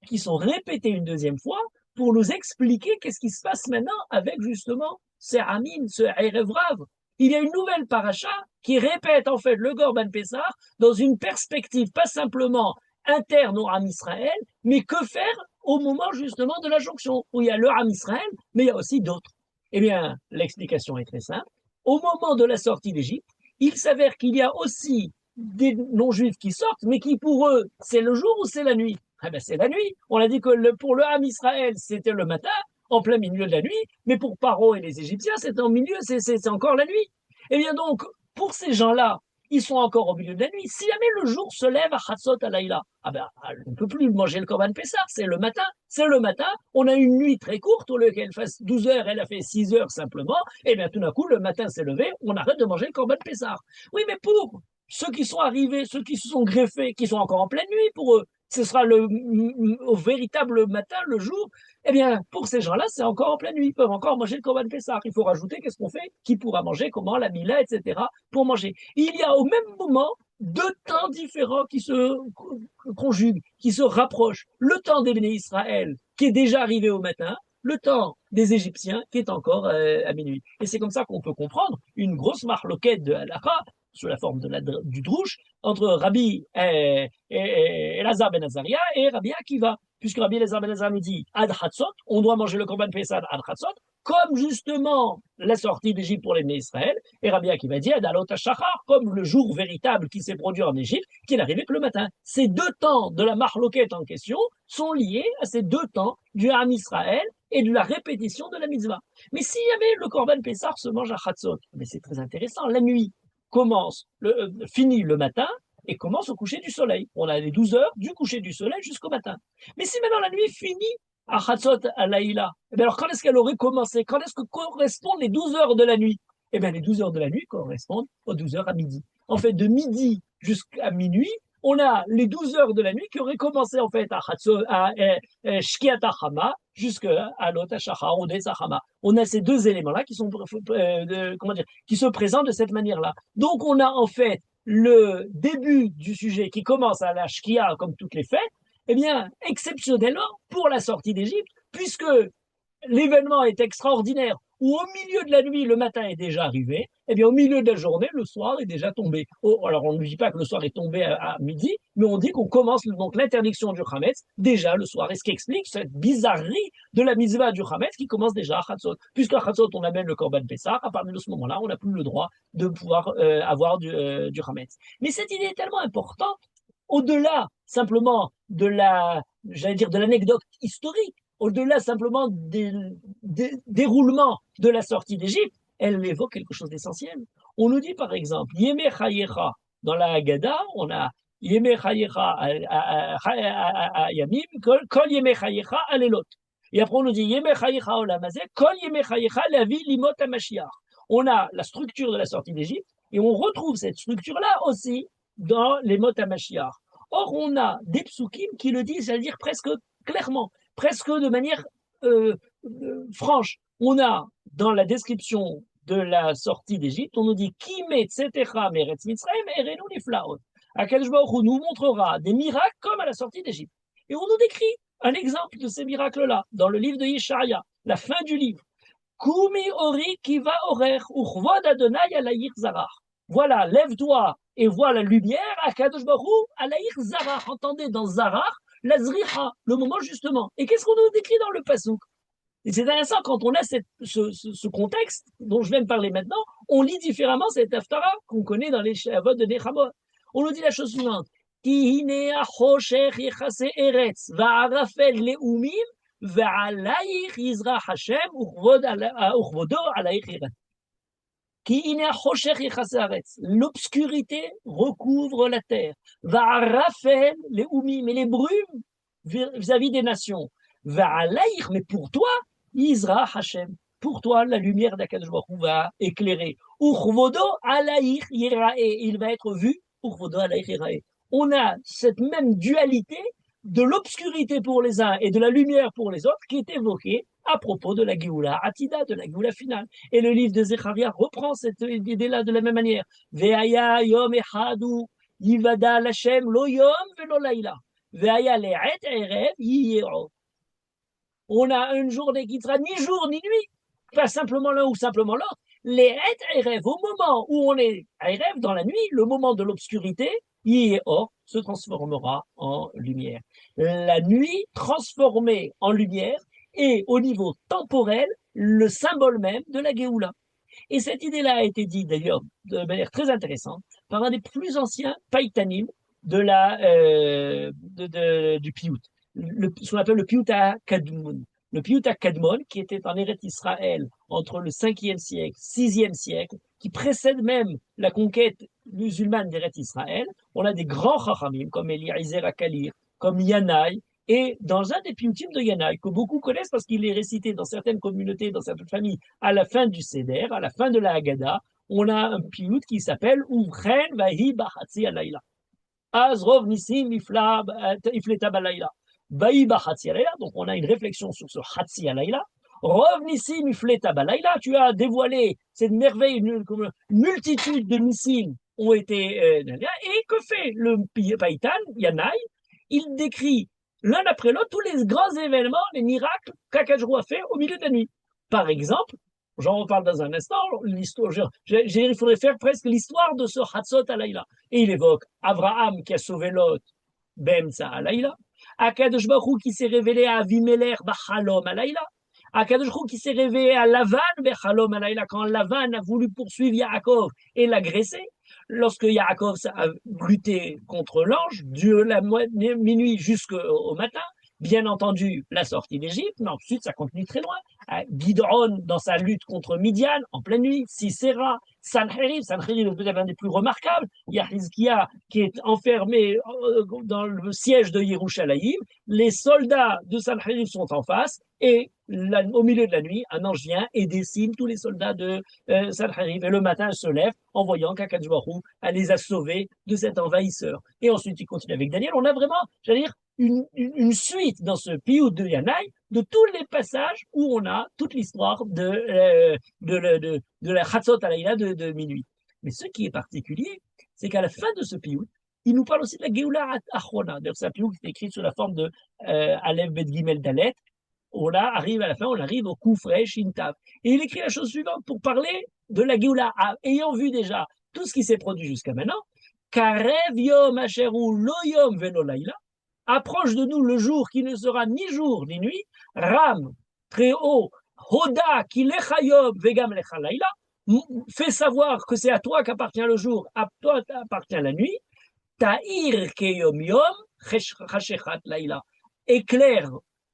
qui sont répétées une deuxième fois pour nous expliquer qu'est-ce qui se passe maintenant avec justement ce Hamim, ce Erev Rav. Il y a une nouvelle paracha qui répète en fait le Korban Pessah dans une perspective pas simplement interne au Ham Israël, mais que faire au moment justement de la jonction, où il y a le Ham Israël, mais il y a aussi d'autres. Eh bien, l'explication est très simple. Au moment de la sortie d'Égypte, il s'avère qu'il y a aussi des non-juifs qui sortent, mais qui pour eux, c'est le jour ou c'est la nuit? Ah ben c'est la nuit. On a dit que pour le Ham Israël, c'était le matin, en plein milieu de la nuit, mais pour Paro et les Égyptiens, c'est en milieu, c'est encore la nuit. Eh bien donc, pour ces gens-là, ils sont encore au milieu de la nuit. Si jamais le jour se lève à Chatzot Halayla, ah ben, on ne peut plus manger le Korban Pessah, c'est le matin. C'est le matin, on a une nuit très courte, au lieu qu'elle fasse 12 heures, elle a fait 6 heures simplement, et bien tout d'un coup, le matin s'est levé, on arrête de manger le Korban Pessah. Oui, mais pour ceux qui sont arrivés, ceux qui se sont greffés, qui sont encore en pleine nuit pour eux, ce sera au véritable matin, le jour, eh bien, pour ces gens-là, c'est encore en pleine nuit. Ils peuvent encore manger le Korban Pessah. Il faut rajouter, qu'est-ce qu'on fait? Qui pourra manger? Comment? La Mila, etc. pour manger. Il y a au même moment deux temps différents qui se conjuguent, qui se rapprochent. Le temps des Béné Israël, qui est déjà arrivé au matin, le temps des Égyptiens, qui est encore à minuit. Et c'est comme ça qu'on peut comprendre une grosse marloquette de halakha, sous la forme du drouche, entre Rabbi Elazar ben Azaria et Rabbi Akiva. Puisque Rabbi Elazar ben Azaria nous dit Ad Hatzot, on doit manger le Korban Pessah Ad Hatzot, comme justement la sortie d'Égypte pour les nés Israël, et Rabbi Akiva dit Ad Alot HaShachar, comme le jour véritable qui s'est produit en Égypte, qui n'arrivait que le matin. Ces deux temps de la marloquette en question sont liés à ces deux temps du Ham Israël et de la répétition de la mitzvah. Mais s'il y avait le Korban Pessah se mange à Hatzot, mais c'est très intéressant, la nuit finit le matin et commence au coucher du soleil. On a les 12 heures du coucher du soleil jusqu'au matin. Mais si maintenant la nuit finit à Chatzot à Laïla, eh bien alors quand est-ce qu'elle aurait commencé? Quand est-ce que correspondent les 12 heures de la nuit? Eh bien les 12 heures de la nuit correspondent aux 12 heures à midi. En fait, de midi jusqu'à minuit, on a les 12 heures de la nuit qui auraient commencé en fait à Shkiat HaChama jusqu'à Lot HaShachar ou Des HaChama. On a ces deux éléments-là qui sont, comment dire, qui se présentent de cette manière-là. Donc on a en fait le début du sujet qui commence à la Shkia comme toutes les fêtes, eh bien, exceptionnellement pour la sortie d'Égypte, puisque l'événement est extraordinaire, où au milieu de la nuit, le matin est déjà arrivé, eh bien, au milieu de la journée, le soir est déjà tombé. Oh, alors, on ne dit pas que le soir est tombé à midi, mais on dit qu'on commence donc l'interdiction du Hametz déjà le soir. Et ce qui explique cette bizarrerie de la mitzvah du Hametz qui commence déjà à Chatzot. Puisqu'à Chatzot, on amène le Korban Pessah, à partir de ce moment-là, on n'a plus le droit de pouvoir avoir du Hametz. Mais cette idée est tellement importante, au-delà simplement de j'allais dire, de l'anecdote historique, au-delà simplement des déroulements de la sortie d'Égypte, elle évoque quelque chose d'essentiel. On nous dit par exemple, Yemé Chayecha, dans la Haggadah, on a Yemei chayecha yamim, kol yemei chayecha alelot. Et après, on nous dit Yemei chayecha olam hazeh, kol yemei chayecha lavi limot hamashiach. On a la structure de la sortie d'Égypte et on retrouve cette structure-là aussi dans les mots hamashiach. Or, on a des psukim qui le disent, c'est-à-dire presque clairement, presque de manière franche. On a dans la description de la sortie d'Égypte, on nous dit Kimet tsetecha meretz Mitzrayim erenu niflaot. Akadosh Baruch Hu nous montrera des miracles comme à la sortie d'Égypte. Et on nous décrit un exemple de ces miracles-là dans le livre de Yesharia, la fin du livre. Kumi ori kiva orer uchvod Adonai alayir zarach. Voilà, lève-toi et vois la lumière, Akadosh Baruch Hu alayir zarach. Entendez dans zarach la zricha, le moment justement. Et qu'est-ce qu'on nous décrit dans le pasuk? Et c'est intéressant, quand on a ce contexte dont je vais me parler maintenant, on lit différemment cette haftara qu'on connaît dans les Shavot de Nechamot. On nous dit la chose suivante. Ki hine achosher yechase eretz va'arafel le'umim va'alayich yizrach Hashem uchvodo alayich yirat. Ki hine achosher yechase eretz. L'obscurité recouvre la terre. Va'arafel le'umim. Et les brumes vis-à-vis des nations. Va'alayich, mais pour toi, Yizra Hashem, pour toi, la lumière d'Akadosh Baruch Hu va éclairer. Uchvodo alayich yirae, il va être vu. Uchvodo alayich yirae. On a cette même dualité de l'obscurité pour les uns et de la lumière pour les autres qui est évoquée à propos de la Géoula Atida, de la Géoula finale. Et le livre de Zecharia reprend cette idée-là de la même manière. Ve'aya yom echadu yivada l'Hashem lo yom velo laila. Ve'aya le'et erev yiyero. On a une journée qui ne sera ni jour ni nuit, pas simplement l'un ou simplement l'autre. Les rêves, au moment où on est rêve dans la nuit, le moment de l'obscurité, or se transformera en lumière. La nuit transformée en lumière est au niveau temporel le symbole même de la Géoula. Et cette idée-là a été dite d'ailleurs de manière très intéressante par un des plus anciens païtanim de du Piyut. Ce qu'on appelle le Piyut HaKadmon. Le Piyut HaKadmon, qui était en Eretz Israël entre le 5e siècle, 6e siècle, qui précède même la conquête musulmane d'Eretz Israël. On a des grands chachamim comme Eliezer HaKalir, comme Yanaï, et dans un des piyutim de Yanaï, que beaucoup connaissent parce qu'il est récité dans certaines communautés, dans certaines familles, à la fin du Seder, à la fin de la Haggadah, on a un piyut qui s'appelle Uvchen Vahi Bachatzi Alayla. Azrov Nisim Ifleta Balayla. Vahi Bachatzi Alayla. Donc on a une réflexion sur ce Hatzi Alayla. Rov Nisim Ifleta Balayla. Tu as dévoilé cette merveille, une multitude de Nisim ont été. Et que fait le Païtan, Yanaï? Il décrit l'un après l'autre tous les grands événements, les miracles qu'Akajrou a fait au milieu de la nuit. Par exemple, j'en reparle dans un instant, l'histoire, il faudrait faire presque l'histoire de ce Hatzot Alayla. Et il évoque Abraham qui a sauvé Lot, Bemsa Alayla, Akadosh Baruch Hu qui s'est révélé à Avimelech Bachalom Alayla, Akadosh Baruch Hu qui s'est révélé à Lavan Bachalom Alayla quand Lavan a voulu poursuivre Yaakov et l'agresser. Lorsque Yaakov a lutté contre l'ange, de la minuit jusqu'au matin, bien entendu, la sortie d'Égypte, mais ensuite ça continue très loin. Gidron, dans sa lutte contre Midian, en pleine nuit, Sisera, Sanherib est peut-être un des plus remarquables. Il y a Hizkia qui est enfermé dans le siège de Yerushalayim. Les soldats de Sanherib sont en face et au milieu de la nuit, un ange vient et décime tous les soldats de Sanherib. Et le matin, elle se lève en voyant qu'Akadosh Baruch Hu les a sauvés de cet envahisseur. Et ensuite, il continue avec Daniel. On a vraiment, j'allais dire, une suite dans ce piyut de Yanaï de tous les passages où on a toute l'histoire de la Chatzot Alayla de minuit. Mais ce qui est particulier, c'est qu'à la fin de ce piyut, il nous parle aussi de la Géoula Achrona. D'ailleurs, c'est un piyut qui est écrit sous la forme de Aleph Bet Gimel Dalet. On arrive à la fin, on arrive au Koufre Shintav. Et il écrit la chose suivante pour parler de la Géoula, ayant vu déjà tout ce qui s'est produit jusqu'à maintenant. Karev Yom Asheru Lo Yom Velo Laila. Approche de nous le jour qui ne sera ni jour ni nuit. Ram, très haut, Hoda, qui lechayom, vegam lechalayla. Fais savoir que c'est à toi qu'appartient le jour, à toi appartient la nuit. Ta'ir keyom yom, chashechat laila. Éclaire,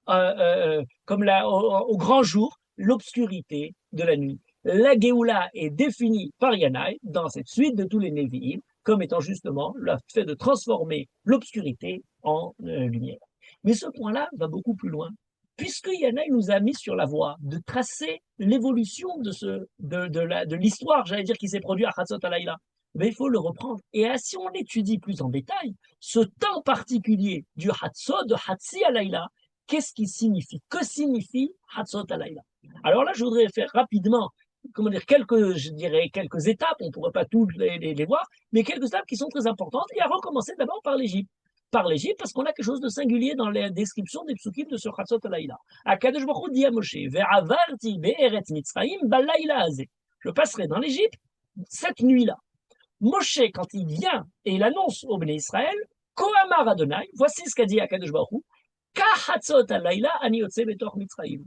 comme au grand jour, l'obscurité de la nuit. La Géoula est définie par Yanaï dans cette suite de tous les Nevi'im comme étant justement le fait de transformer l'obscurité en lumière. Mais ce point-là va beaucoup plus loin, puisque Yanaï nous a mis sur la voie de tracer l'évolution de l'histoire, j'allais dire, qui s'est produite à Hatzot Halayla. Mais il faut le reprendre. Et si on étudie plus en détail, ce temps particulier du Hatzot, de Hatzi Halayla, qu'est-ce qu'il signifie? Que signifie Hatzot Halayla? Alors là, je voudrais faire rapidement, comment dire, quelques étapes, on ne pourrait pas toutes les voir, mais quelques étapes qui sont très importantes, et à recommencer d'abord par l'Égypte. Par l'Égypte, parce qu'on a quelque chose de singulier dans la description des psukim de ce Chatzot Halayla. Akadosh Baruch Hu dit à Moshe, Ve'avarti be'eretz Mitzrayim balayla hazeh. Je passerai dans l'Égypte cette nuit-là. Moshe, quand il vient et il annonce au Bnei Israël, Kohamar Adonai, voici ce qu'a dit Akadosh Baruch Hu, Kachatzot Halayla ani yotze betor Mitzrayim.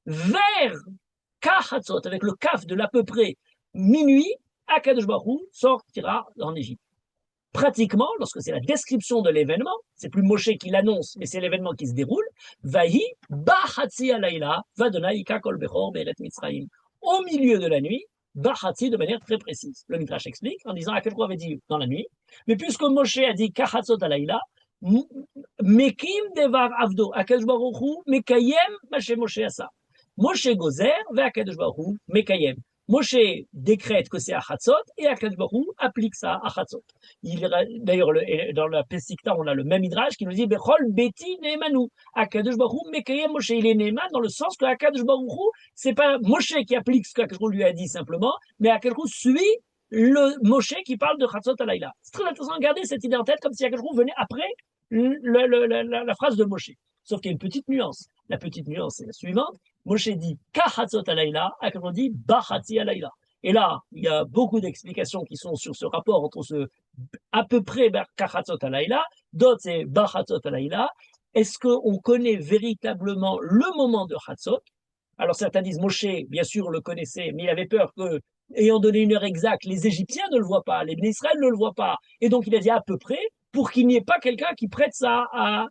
Vers Kachatzot, avec le kaf de l'à peu près minuit, Akadosh Baruch Hu sortira en Égypte. Pratiquement, lorsque c'est la description de l'événement, c'est plus Moshe qui l'annonce, mais c'est l'événement qui se déroule, Vahi Bachatzi Alayla, Vadonai Kol Bechor Beret Mitzrayim. Au milieu de la nuit, Bachatzi de manière très précise. Le Midrash explique en disant à quel point avait dit dans la nuit, mais puisque Moshe a dit Kachatzot Alayla, Mekim Devar Avdo, Akadosh Baruch Hu, Mekayem, Mashe Moshe Asa. Moshe Gozer, Akadosh Baruch Hu, Mekayem. Moshe décrète que c'est à Hatzot et Akadosh Baruch Hu applique ça à Hatzot. D'ailleurs, dans la Pesikta, on a le même midrash qui nous dit Bechol Beti Neemanu. Akadosh Baruch Hu Mekayem Moshe. Il est Neeman dans le sens que Akadosh Baruch Hu, c'est pas Moshe qui applique ce qu'Akadosh Baruch Hu lui a dit simplement, mais Akadosh Baruch Hu suit le Moshe qui parle de Hatzot Halayla. C'est très intéressant de garder cette idée en tête comme si Akadosh Baruch Hu venait après la phrase de Moshe. Sauf qu'il y a une petite nuance. La petite nuance, c'est la suivante. Moshe dit Kachatzot Halayla, Akadosh Baruch Hu dit Bachatzi Halayla. Et là, il y a beaucoup d'explications qui sont sur ce rapport entre ce à peu près Kachatzot Halayla, d'autres c'est Bachatzot Halayla. Est-ce qu'on connaît véritablement le moment de Hatzot? Alors certains disent Moshe, bien sûr, le connaissait, mais il avait peur que, ayant donné une heure exacte, les Égyptiens ne le voient pas, les Israël ne le voient pas. Et donc il a dit à peu près, pour qu'il n'y ait pas quelqu'un qui prête ça à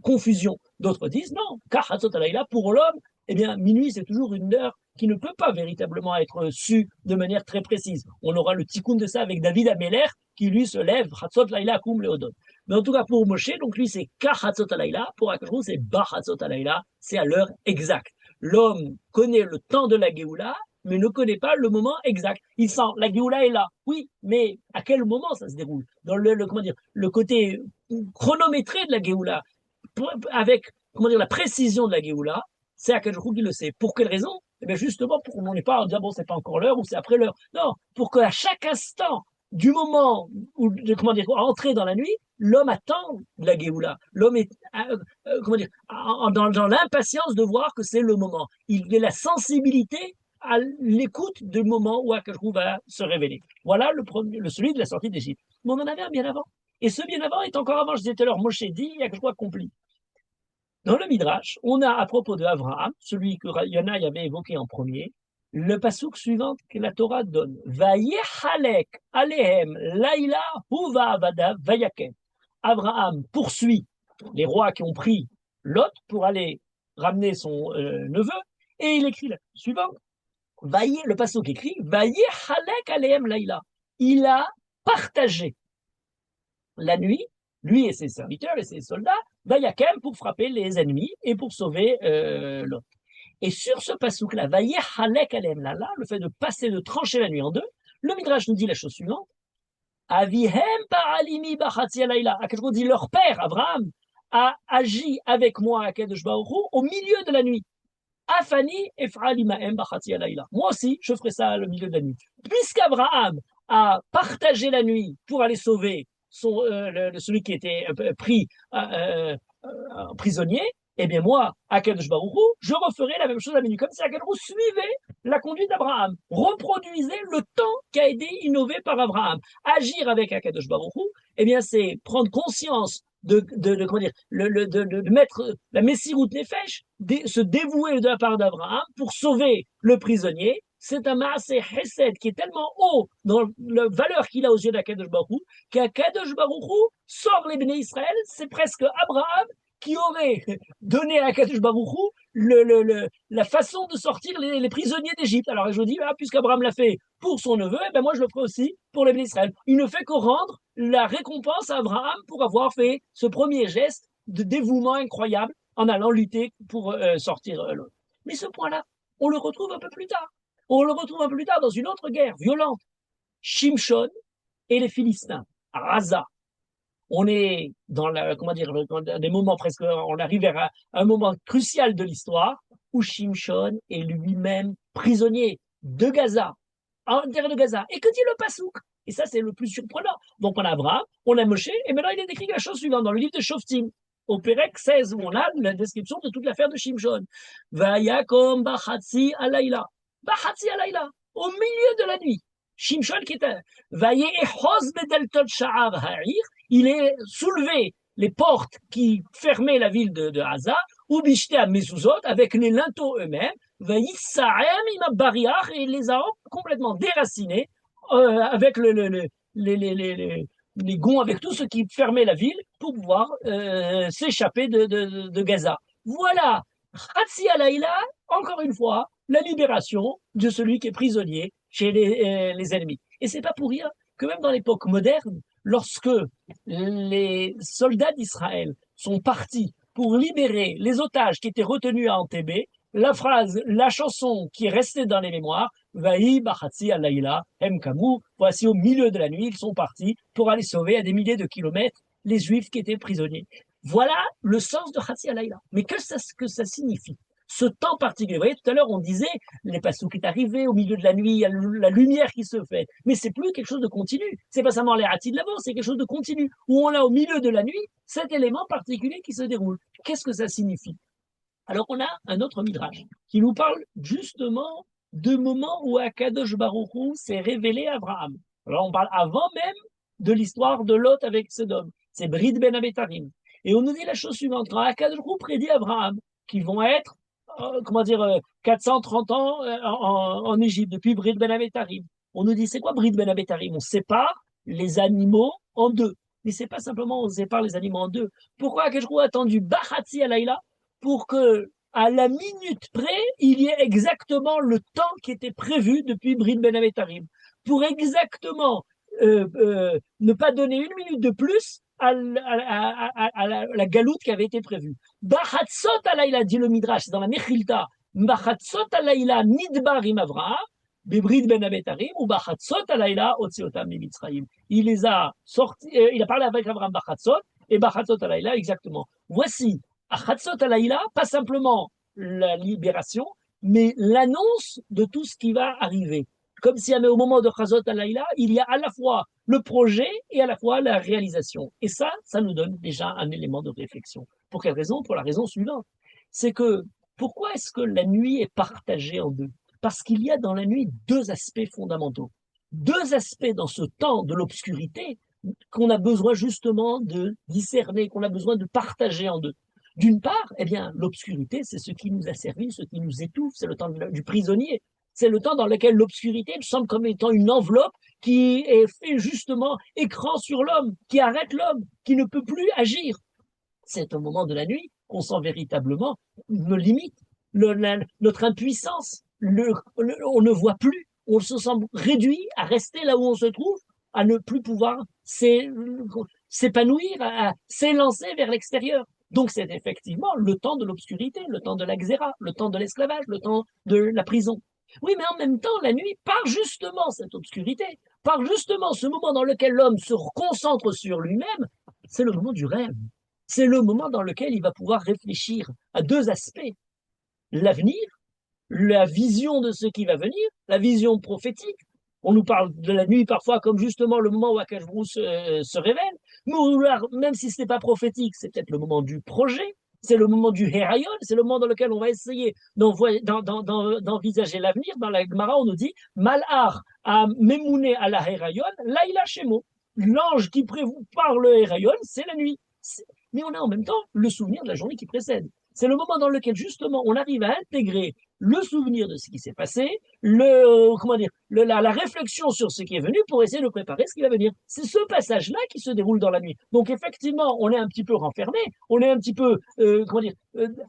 confusion. D'autres disent non, Kachatzot Halayla, pour l'homme, eh bien, minuit, c'est toujours une heure qui ne peut pas véritablement être su de manière très précise. On aura le tikkun de ça avec David Améler, qui lui se lève, Chatzot Laïla Koum Leodon. Mais en tout cas, pour Moshe, donc lui, c'est Kachatzot Laïla, pour Akadosh, c'est Bachatzot Laïla, c'est à l'heure exacte. L'homme connaît le temps de la Géoula, mais ne connaît pas le moment exact. Il sent, la Géoula est là, oui, mais à quel moment ça se déroule? Dans comment dire, le côté chronométré de la Géoula, avec, comment dire, la précision de la Géoula, c'est Akadosh qui le sait. Pour quelle raison? Eh bien justement pour qu'on n'ait pas à dire bon c'est pas encore l'heure ou c'est après l'heure. Non, pour qu'à chaque instant du moment où comment dire entrer dans la nuit, l'homme attend la Géoula. L'homme est comment dire dans l'impatience de voir que c'est le moment. Il a la sensibilité à l'écoute du moment où Akadosh va se révéler. Voilà celui de la sortie d'Égypte. Mais on en avait un bien avant. Et ce bien avant est encore avant. Je disais tout à l'heure, Moshe dit, Akadosh accompli. Dans le Midrash, on a à propos de Abraham, celui que Yanaï avait évoqué en premier, le passouk suivant que la Torah donne. Vayechalek alehem laïla huva avada vayakem. Abraham poursuit les rois qui ont pris Lot pour aller ramener son neveu, et il écrit le suivant. Le passouk écrit Vayechalek alehem laïla. Il a partagé la nuit, lui et ses serviteurs et ses soldats, Vayakem pour frapper les ennemis et pour sauver Lot. Et sur ce passouk-là, Vayechalek alem lala, le fait de passer, de trancher la nuit en deux, le Midrash nous dit la chose suivante. Avihem paralimi bachatzi alayla. Akadosh dit leur père, Abraham, a agi avec moi à Kadosh Baruch Hu au milieu de la nuit. Afani efralimahem bachatzi alayla. Moi aussi, je ferai ça au milieu de la nuit. Puisqu'Abraham a partagé la nuit pour aller sauver celui qui était pris prisonnier, eh bien moi, Akadosh Baruch Hu, je referai la même chose à minuit. Comme si Akadosh Baruch Hu suivait la conduite d'Abraham, reproduisait le temps qui a été innové par Abraham. Agir avec Akadosh Baruch Hu, eh bien c'est prendre conscience comment dire, de mettre la Messirut Nefesh, se dévouer de la part d'Abraham pour sauver le prisonnier. C'est un Maaseh Chesed qui est tellement haut dans la valeur qu'il a aux yeux d'Akadosh Baruch Hu, qu'Akadosh Baruch Hu sort les Bnei Israël, c'est presque Abraham qui aurait donné à Kadosh Baruch Hu la façon de sortir les prisonniers d'Égypte. Alors je dis, ah, puisqu'Abraham l'a fait pour son neveu, eh ben moi je le ferai aussi pour les bénis Israël. Il ne fait que rendre la récompense à Abraham pour avoir fait ce premier geste de dévouement incroyable en allant lutter pour sortir l'autre. Mais ce point-là, on le retrouve un peu plus tard. On le retrouve un peu plus tard dans une autre guerre violente. Shimshon et les Philistins, à Raza. On est dans comment dire, des moments presque, on arrive à un moment crucial de l'histoire où Shimshon est lui-même prisonnier de Gaza, en terre de Gaza. Et que dit le Passouk? Et ça, c'est le plus surprenant. Donc, on a Abraham, on a Moshe, et maintenant, il est décrit la chose suivante dans le livre de Shoftim, au Pérec 16, où on a la description de toute l'affaire de Shimshon. Vayakom bachatzi alayla. Bachatzi alayla. Au milieu de la nuit. Shimshon qui est un il est soulevé les portes qui fermaient la ville de Haza, ou bishté à Mezuzot, avec les linteaux eux-mêmes, et les a complètement déracinés, avec les gonds, avec tout ce qui fermait la ville, pour pouvoir s'échapper de Gaza. Voilà, Hatsi Alayla, encore une fois, la libération de celui qui est prisonnier chez les ennemis. Et c'est pas pour rien que même dans l'époque moderne, lorsque les soldats d'Israël sont partis pour libérer les otages qui étaient retenus à Entebbe, la chanson qui est restée dans les mémoires, Vaï Bachatzi Alayla, Hem Kamou, voici au milieu de la nuit, ils sont partis pour aller sauver à des milliers de kilomètres les Juifs qui étaient prisonniers. Voilà le sens de Hatzi Alayla. Mais qu'est-ce que ça signifie? Ce temps particulier. Vous voyez, tout à l'heure, on disait, les Passouk est arrivé, au milieu de la nuit, il y a la lumière qui se fait. Mais c'est plus quelque chose de continu. C'est pas seulement les Hatzi de l'avant, c'est quelque chose de continu. Où on a au milieu de la nuit cet élément particulier qui se déroule. Qu'est-ce que ça signifie? Alors, on a un autre midrash qui nous parle justement de moments où Akadosh Baruch Hu s'est révélé à Abraham. Alors, on parle avant même de l'histoire de Lot avec Sodome. C'est Brid Ben Abetarim. Et on nous dit la chose suivante. Quand Akadosh Baruch Hu prédit à Abraham qu'ils vont être 430 ans en Égypte, depuis Brid Ben Abetarim. On nous dit, c'est quoi Brid Ben Abetarim? On sépare les animaux en deux. Mais c'est pas simplement on sépare les animaux en deux. Pourquoi Akadosh Baruch Hu a attendu Bachatzi Alayla pour que, à la minute près, il y ait exactement le temps qui était prévu depuis Brid Ben Abetarim, pour exactement ne pas donner une minute de plus à la galoute qui avait été prévue. Bachatzot alayla, dit le Midrash, c'est dans la Mechilta, Bachatzot alayla midbar im Avraham, Bebrid Ben Abetarim, ou Bachatzot alayla otseotam mimitzraim. Il les a sortis, il a parlé avec Avraham Bachatzot, et Bachatzot alayla, exactement. Voici à Chatzot Alayla, pas simplement la libération, mais l'annonce de tout ce qui va arriver. Comme si au moment de Chatzot Alayla, il y a à la fois le projet et à la fois la réalisation. Et ça nous donne déjà un élément de réflexion. Pour quelle raison? Pour la raison suivante. C'est que, pourquoi est-ce que la nuit est partagée en deux? Parce qu'il y a dans la nuit deux aspects fondamentaux. Deux aspects dans ce temps de l'obscurité qu'on a besoin justement de discerner, qu'on a besoin de partager en deux. D'une part, eh bien, l'obscurité, c'est ce qui nous a servi, ce qui nous étouffe, c'est le temps du prisonnier. C'est le temps dans lequel l'obscurité semble comme étant une enveloppe qui est fait justement écran sur l'homme, qui arrête l'homme, qui ne peut plus agir. C'est au moment de la nuit qu'on sent véritablement nos limites, notre impuissance. On ne voit plus, on se sent réduit à rester là où on se trouve, à ne plus pouvoir s'épanouir, à s'élancer vers l'extérieur. Donc c'est effectivement le temps de l'obscurité, le temps de la xéra, le temps de l'esclavage, le temps de la prison. Oui, mais en même temps, la nuit, par justement cette obscurité, par justement ce moment dans lequel l'homme se concentre sur lui-même, c'est le moment du rêve. C'est le moment dans lequel il va pouvoir réfléchir à deux aspects. L'avenir, la vision de ce qui va venir, la vision prophétique. On nous parle de la nuit parfois comme justement le moment où Akash Brou se révèle. Mais même si ce n'est pas prophétique, c'est peut-être le moment du projet, c'est le moment du Herayon, c'est le moment dans lequel on va essayer d'envisager l'avenir. Dans la Gemara, on nous dit Mal'ar a memouné à la Herayon, Laïla Shemo. L'ange qui prépare le Herayon, c'est la nuit. Mais on a en même temps le souvenir de la journée qui précède. C'est le moment dans lequel justement on arrive à intégrer le souvenir de ce qui s'est passé, comment dire, la réflexion sur ce qui est venu pour essayer de préparer ce qui va venir. C'est ce passage-là qui se déroule dans la nuit. Donc effectivement, on est un petit peu renfermé, on est un petit peu, comment dire,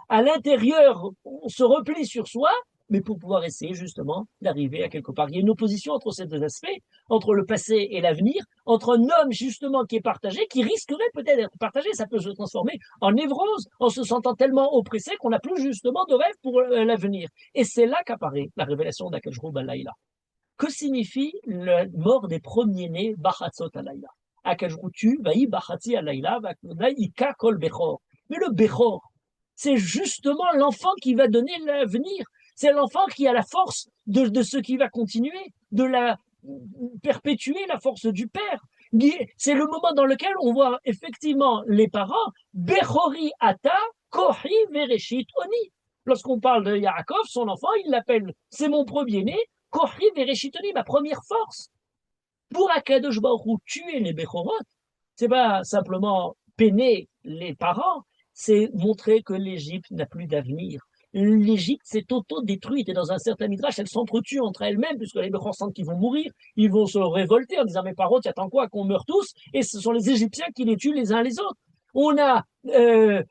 à l'intérieur, on se replie sur soi, mais pour pouvoir essayer justement d'arriver à quelque part. Il y a une opposition entre ces deux aspects, entre le passé et l'avenir, entre un homme justement qui est partagé, qui risquerait peut-être d'être partagé, ça peut se transformer en névrose, en se sentant tellement oppressé qu'on n'a plus justement de rêve pour l'avenir. Et c'est là qu'apparaît la révélation d'Akashru Balaïla. Que signifie la mort des premiers-nés Bachatzot Alayla? Akashru tu, vaï Bachatzi Alayla, vaïka kol Bechor. Mais le Bechor, c'est justement l'enfant qui va donner l'avenir. C'est l'enfant qui a la force de ce qui va continuer, de la perpétuer la force du père. C'est le moment dans lequel on voit effectivement les parents, Bechori Ata, Kohi Vereshit Oni. Lorsqu'on parle de Yaakov, son enfant, il l'appelle, c'est mon premier-né, Kohi Vereshit Oni, ma première force. Pour Akadosh Baruch Hu, tuer les Bechorot, c'est pas simplement peiner les parents, c'est montrer que l'Égypte n'a plus d'avenir. L'Égypte s'est auto-détruite et dans un certain midrash, elle s'entretue entre elles-mêmes puisque les Bechor sentent qu'ils vont mourir, ils vont se révolter en disant mes parents, tu attends quoi qu'on meure tous? Et ce sont les Égyptiens qui les tuent les uns les autres. On a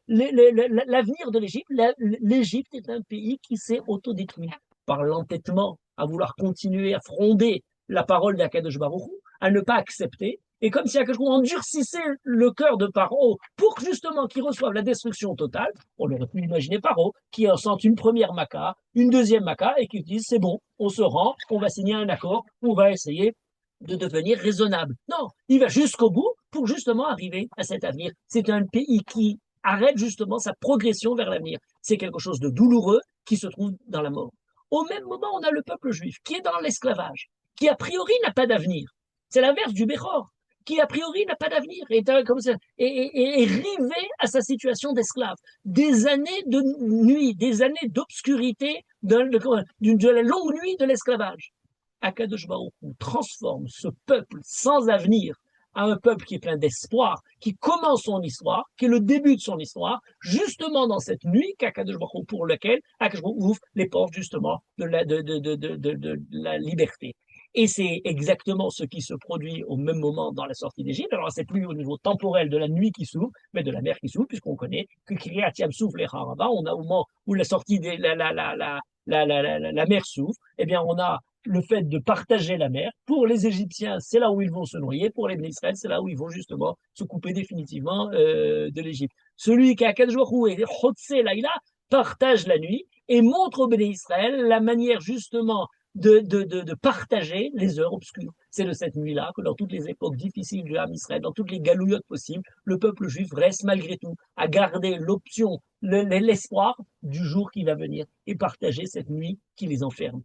l'avenir de l'Égypte. L'Égypte est un pays qui s'est autodétruit par l'entêtement à vouloir continuer à fronder la parole d'Akadosh Baruch Hu, à ne pas accepter. Et comme si Akadosh Baruch Hu endurcissait le cœur de Paro pour justement qu'il reçoive la destruction totale, on aurait pu imaginer Paro qui sente une première maca, une deuxième maca et qui dise c'est bon, on se rend, on va signer un accord, on va essayer de devenir raisonnable. Non, il va jusqu'au bout pour justement arriver à cet avenir. C'est un pays qui arrête justement sa progression vers l'avenir. C'est quelque chose de douloureux qui se trouve dans la mort. Au même moment, on a le peuple juif qui est dans l'esclavage, qui a priori n'a pas d'avenir. C'est l'inverse du Béchor, qui a priori n'a pas d'avenir, est rivé à sa situation d'esclave. Des années de nuit, des années d'obscurité, de la longue nuit de l'esclavage. Akadosh Baruch Hu transforme ce peuple sans avenir à un peuple qui est plein d'espoir, qui commence son histoire, qui est le début de son histoire, justement dans cette nuit qu'Akadosh Baruch Hu, pour lequel Akadosh Baruch Hu ouvre les portes justement de la liberté. Et c'est exactement ce qui se produit au même moment dans la sortie d'Égypte. Alors, c'est plus au niveau temporel de la nuit qui s'ouvre, mais de la mer qui s'ouvre, puisqu'on connaît que Kiryat Yam-Souf les Harava, on a au moment où la sortie de la mer s'ouvre, eh bien, on a le fait de partager la mer. Pour les Égyptiens, c'est là où ils vont se noyer. Pour les Israël, c'est là où ils vont justement se couper définitivement de l'Égypte. Celui qui a Akadosh Baruch Hu et Chotse Laïla partage la nuit et montre au Béné Israël la manière justement de partager les heures obscures. C'est de cette nuit-là que dans toutes les époques difficiles du Ham Israël, dans toutes les galouillottes possibles, le peuple juif reste malgré tout à garder l'option, l'espoir du jour qui va venir et partager cette nuit qui les enferme.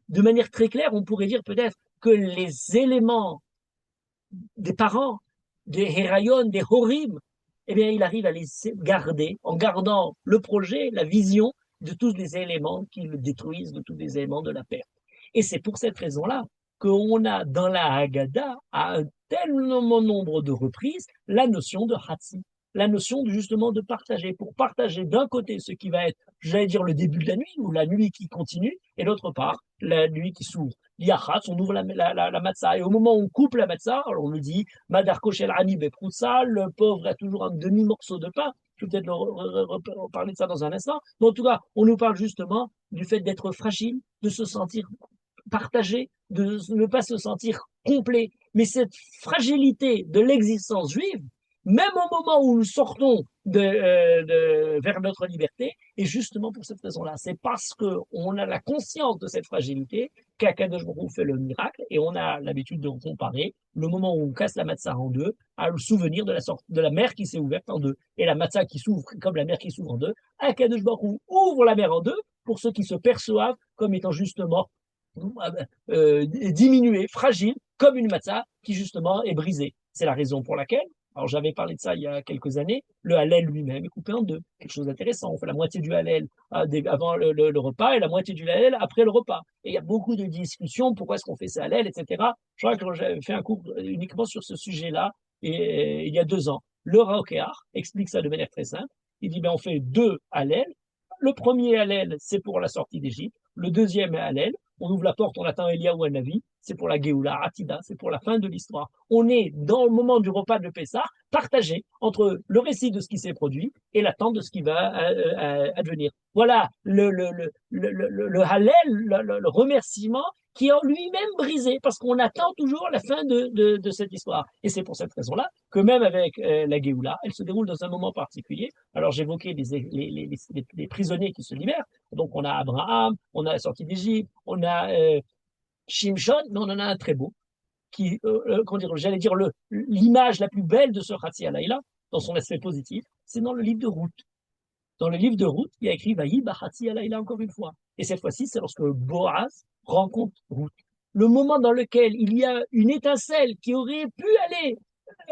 De manière très claire, on pourrait dire peut-être que les éléments des parents, des Héraïon, des Horim, eh bien, il arrive à les garder en gardant le projet, la vision de tous les éléments qui le détruisent, de tous les éléments de la perte. Et c'est pour cette raison-là qu'on a dans la Haggadah, à un tel nombre de reprises, la notion de Hatzi, la notion justement de partager, pour partager d'un côté ce qui va être, j'allais dire, le début de la nuit, ou la nuit qui continue, et d'autre part, la nuit qui s'ouvre. Yachatz, on ouvre la matzah, et au moment où on coupe la matzah, alors on nous dit, Madar Koshel Ani Beproussa, le pauvre a toujours un demi-morceau de pain, je vais peut-être reparler de ça dans un instant, mais en tout cas, on nous parle justement du fait d'être fragile, de se sentir partagé, de ne pas se sentir complet. Mais cette fragilité de l'existence juive, même au moment où nous sortons vers notre liberté, et justement pour cette raison-là, c'est parce qu'on a la conscience de cette fragilité qu'Akadosh Baruch Hu fait le miracle, et on a l'habitude de comparer le moment où on casse la matzah en deux à le souvenir de la mer qui s'est ouverte en deux, et la matzah qui s'ouvre comme la mer qui s'ouvre en deux. Akadosh Baruch Hu ouvre la mer en deux pour ceux qui se perçoivent comme étant justement diminué, fragile, comme une matzah qui justement est brisée. C'est la raison pour laquelle, alors j'avais parlé de ça il y a quelques années, le Hallel lui-même est coupé en deux. Quelque chose d'intéressant. On fait la moitié du Hallel avant le repas et la moitié du Hallel après le repas. Et il y a beaucoup de discussions, pourquoi est-ce qu'on fait ça Hallel, etc. Je crois que j'avais fait un cours uniquement sur ce sujet-là il y a 2 ans. Le Raokéar explique ça de manière très simple. Il dit, ben, on fait 2 Hallel. Le premier Hallel, c'est pour la sortie d'Égypte. Le deuxième Hallel, on ouvre la porte, on attend Eliyahu Hanavi, c'est pour la Géoula, Atida, c'est pour la fin de l'histoire. On est dans le moment du repas de Pessah, partagé entre le récit de ce qui s'est produit et l'attente de ce qui va advenir. Voilà le Hallel, le remerciement qui est en lui-même brisé, parce qu'on attend toujours la fin de cette histoire. Et c'est pour cette raison-là que même avec la Géoula, elle se déroule dans un moment particulier. Alors j'évoquais les prisonniers qui se libèrent. Donc on a Abraham, on a la sortie d'Égypte, on a Shimshon, mais on en a un très beau, qui, comment dire, j'allais dire l'image la plus belle de ce Hatzi Alayla, dans son aspect positif, c'est dans le livre de Ruth. Dans le livre de Ruth, il y a écrit Vaï Bahatzi Alayla encore une fois. Et cette fois-ci, c'est lorsque Boaz rencontre Ruth. Le moment dans lequel il y a une étincelle qui aurait pu aller,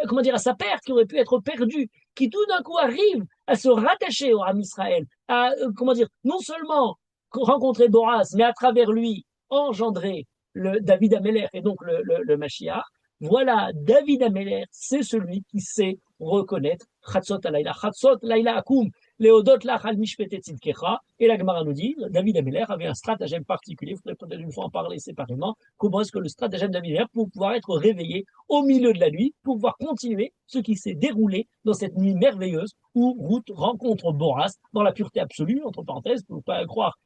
comment dire, à sa perte, qui aurait pu être perdue, qui tout d'un coup arrive à se rattacher au Ham Israël, à, comment dire, non seulement rencontrer Boaz, mais à travers lui engendrer le David Améler et donc le Mashiach. Voilà, David Améler, c'est celui qui sait reconnaître Chatzot Alayla. Chatzot Laïla Akum, Léodot Lachal Mishpete Tzidkecha. Et la Gemara nous dit, David Améler avait un stratagème particulier, il faudrait peut-être une fois en parler séparément. Comment est-ce que le stratagème de David Améler pour pouvoir être réveillé au milieu de la nuit, pour pouvoir continuer ce qui s'est déroulé dans cette nuit merveilleuse où Ruth rencontre Boaz dans la pureté absolue, entre parenthèses, pour ne pas croire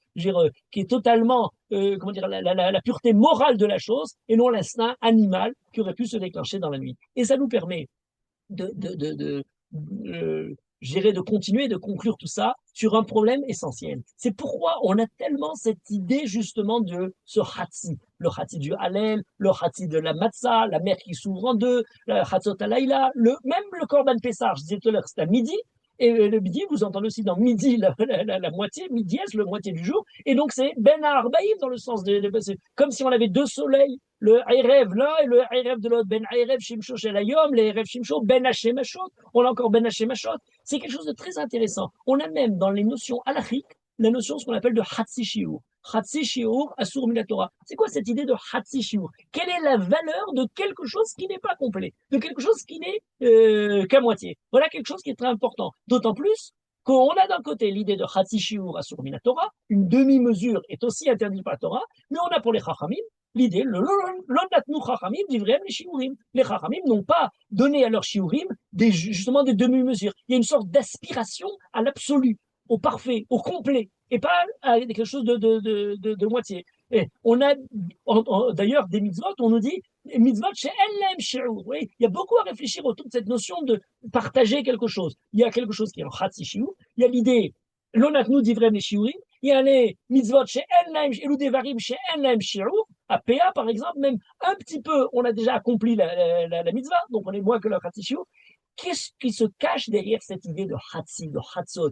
qui est totalement, comment dire, la pureté morale de la chose et non l'instinct animal qui aurait pu se déclencher dans la nuit. Et ça nous permet de continuer, de conclure tout ça sur un problème essentiel. C'est pourquoi on a tellement cette idée justement de ce Hatzi, le Hatzi du Hallel, le Hatzi de la Matzah, la mer qui s'ouvre en deux, la Hatzot Alayla, même le Korban Pessah, je disais tout à l'heure, c'est à midi, et le midi, vous entendez aussi dans midi la moitié, midi est le moitié du jour, et donc c'est Ben Arbaïm dans le sens comme si on avait deux soleils, le Erev l'un et le Erev de l'autre, Ben Erev Shimsho Shelayom, le Erev Shimsho, Ben Hashemashot, on a encore Ben Hashemashot, c'est quelque chose de très intéressant. On a même dans les notions halachiques, la notion, ce qu'on appelle de Hatzi Shiur. Hatzi Shiur, Asur Minatora. C'est quoi cette idée de Hatzi Shiur? Quelle est la valeur de quelque chose qui n'est pas complet, de quelque chose qui n'est qu'à moitié? Voilà quelque chose qui est très important. D'autant plus qu'on a d'un côté l'idée de Hatzi Shiur, Asur Minatora, une demi-mesure est aussi interdite par la Torah, mais on a pour les Chachamim l'idée, l'onatnu Chachamim divrem les Shiurim. Les Chachamim n'ont pas donné à leurs Shiurim justement des demi-mesures. Il y a une sorte d'aspiration à l'absolu, au parfait, au complet, et pas à quelque chose de moitié. Et on a d'ailleurs des mitzvot, on nous dit mitzvot chez elle shiur. Oui, il y a beaucoup à réfléchir autour de cette notion de partager quelque chose. Il y a quelque chose qui est en chatzi shiur. Il y a l'idée l'onatnu divrem les shiurim. Il y a les mitzvot chez elle et devarim chez elle shiur. À PA, par exemple, même un petit peu, on a déjà accompli la mitzvah, donc on est moins que le chatzi shiur. Qu'est-ce qui se cache derrière cette idée de Hatzi, de Hatzot?